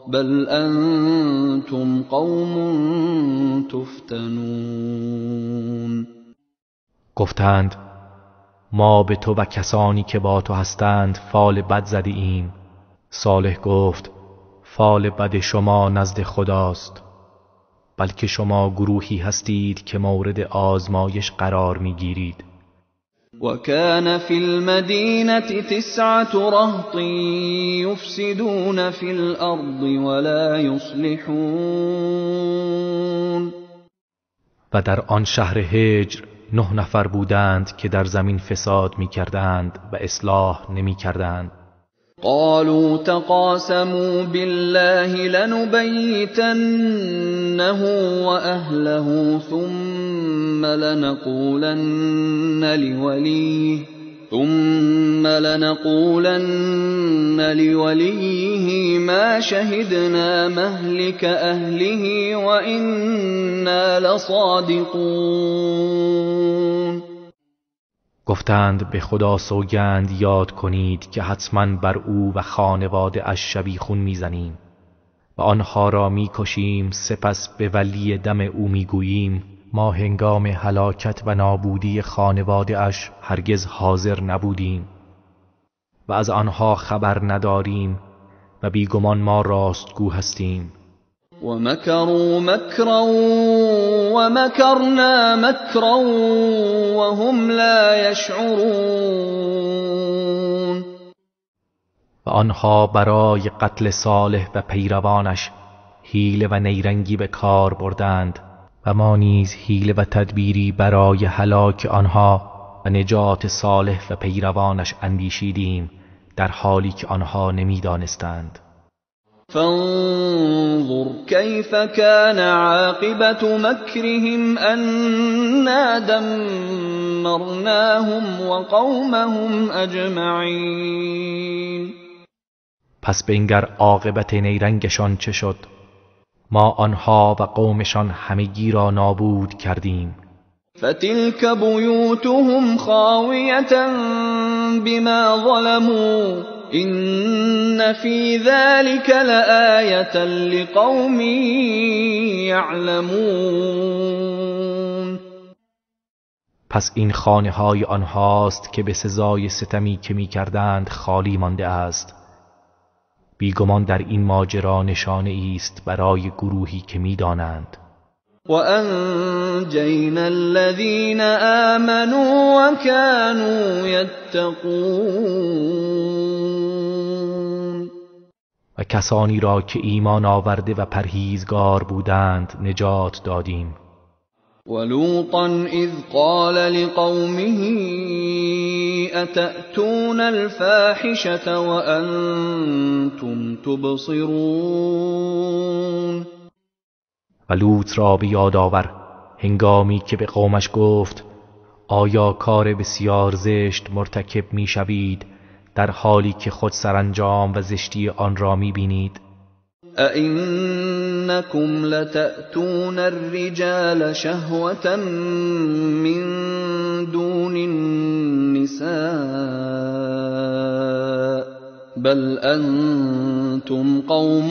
بل انتم قوم تفتنون. گفتند ما به تو و کسانی که با تو هستند فال بد زده ایم. صالح گفت فال بد شما نزد خداست، بلکه شما گروهی هستید که مورد آزمایش قرار میگیرید. وكان في المدينة 9 رهط يفسدون في الأرض ولا يصلحون. و در آن شهر هجر 9 نفر بودند که در زمین فساد میکردند و اصلاح نمیکردند. قالوا تقاسموا بالله لنبيتنه وأهله ثم لنقولن لوليه ما شهدنا مهلك أهله وإنا لصادقون. گفتند به خدا سوگند یاد کنید که حتما بر او و خانواده اش شبیخون میزنیم و آنها را میکشیم، سپس به ولی دم او میگوییم ما هنگام هلاکت و نابودی خانواده اش هرگز حاضر نبودیم و از آنها خبر نداریم و بیگمان ما راستگو هستیم. ومكروا مكرا ومكرنا مكرا وهم لا يشعرون. و آنها برای قتل صالح و پیروانش حیله و نیرنگی به کار بردند و ما نیز حیله و تدبیری برای هلاک آنها و نجات صالح و پیروانش اندیشیدیم، در حالی که آنها نمیدانستند. فانظر كيف كان عاقبة مكرهم أنا دمرناهم وقومهم أجمعين. پس بنگر عاقبت نیرنگشان چه شد. ما آنها و قومشان همگی را نابود کردیم. فتلك بيوتهم خاوية بما ظلموا إن في ذلك لآية لقوم يعلمون. پس این خانه های آنهاست که به سزای ستمی که می کردند خالی مانده است. بیگمان در این ماجرا نشانه است برای گروهی که می دانند. وأنجينا الذين آمنوا وكانوا يتقون. و کسانی را که ایمان آورده و پرهیزگار بودند نجات دادیم. ولوطا اذ قال لقومه أتأتون الفاحشة وأنتم تبصرون. و لوط را به یاد آور هنگامی که به قومش گفت آیا کار بسیار زشت مرتکب می شوید در حالی که خود سرانجام و زشتی آن را می بینید؟ أئنكم لتأتون الرجال شهوة من دون النساء بل انتم قوم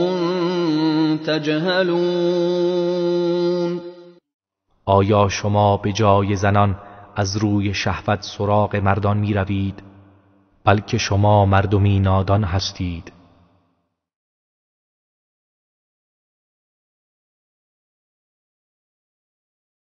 تجهلون. آیا شما به جای زنان از روی شهوت سراغ مردان می روید؟ بلکه شما مردمی نادان هستید.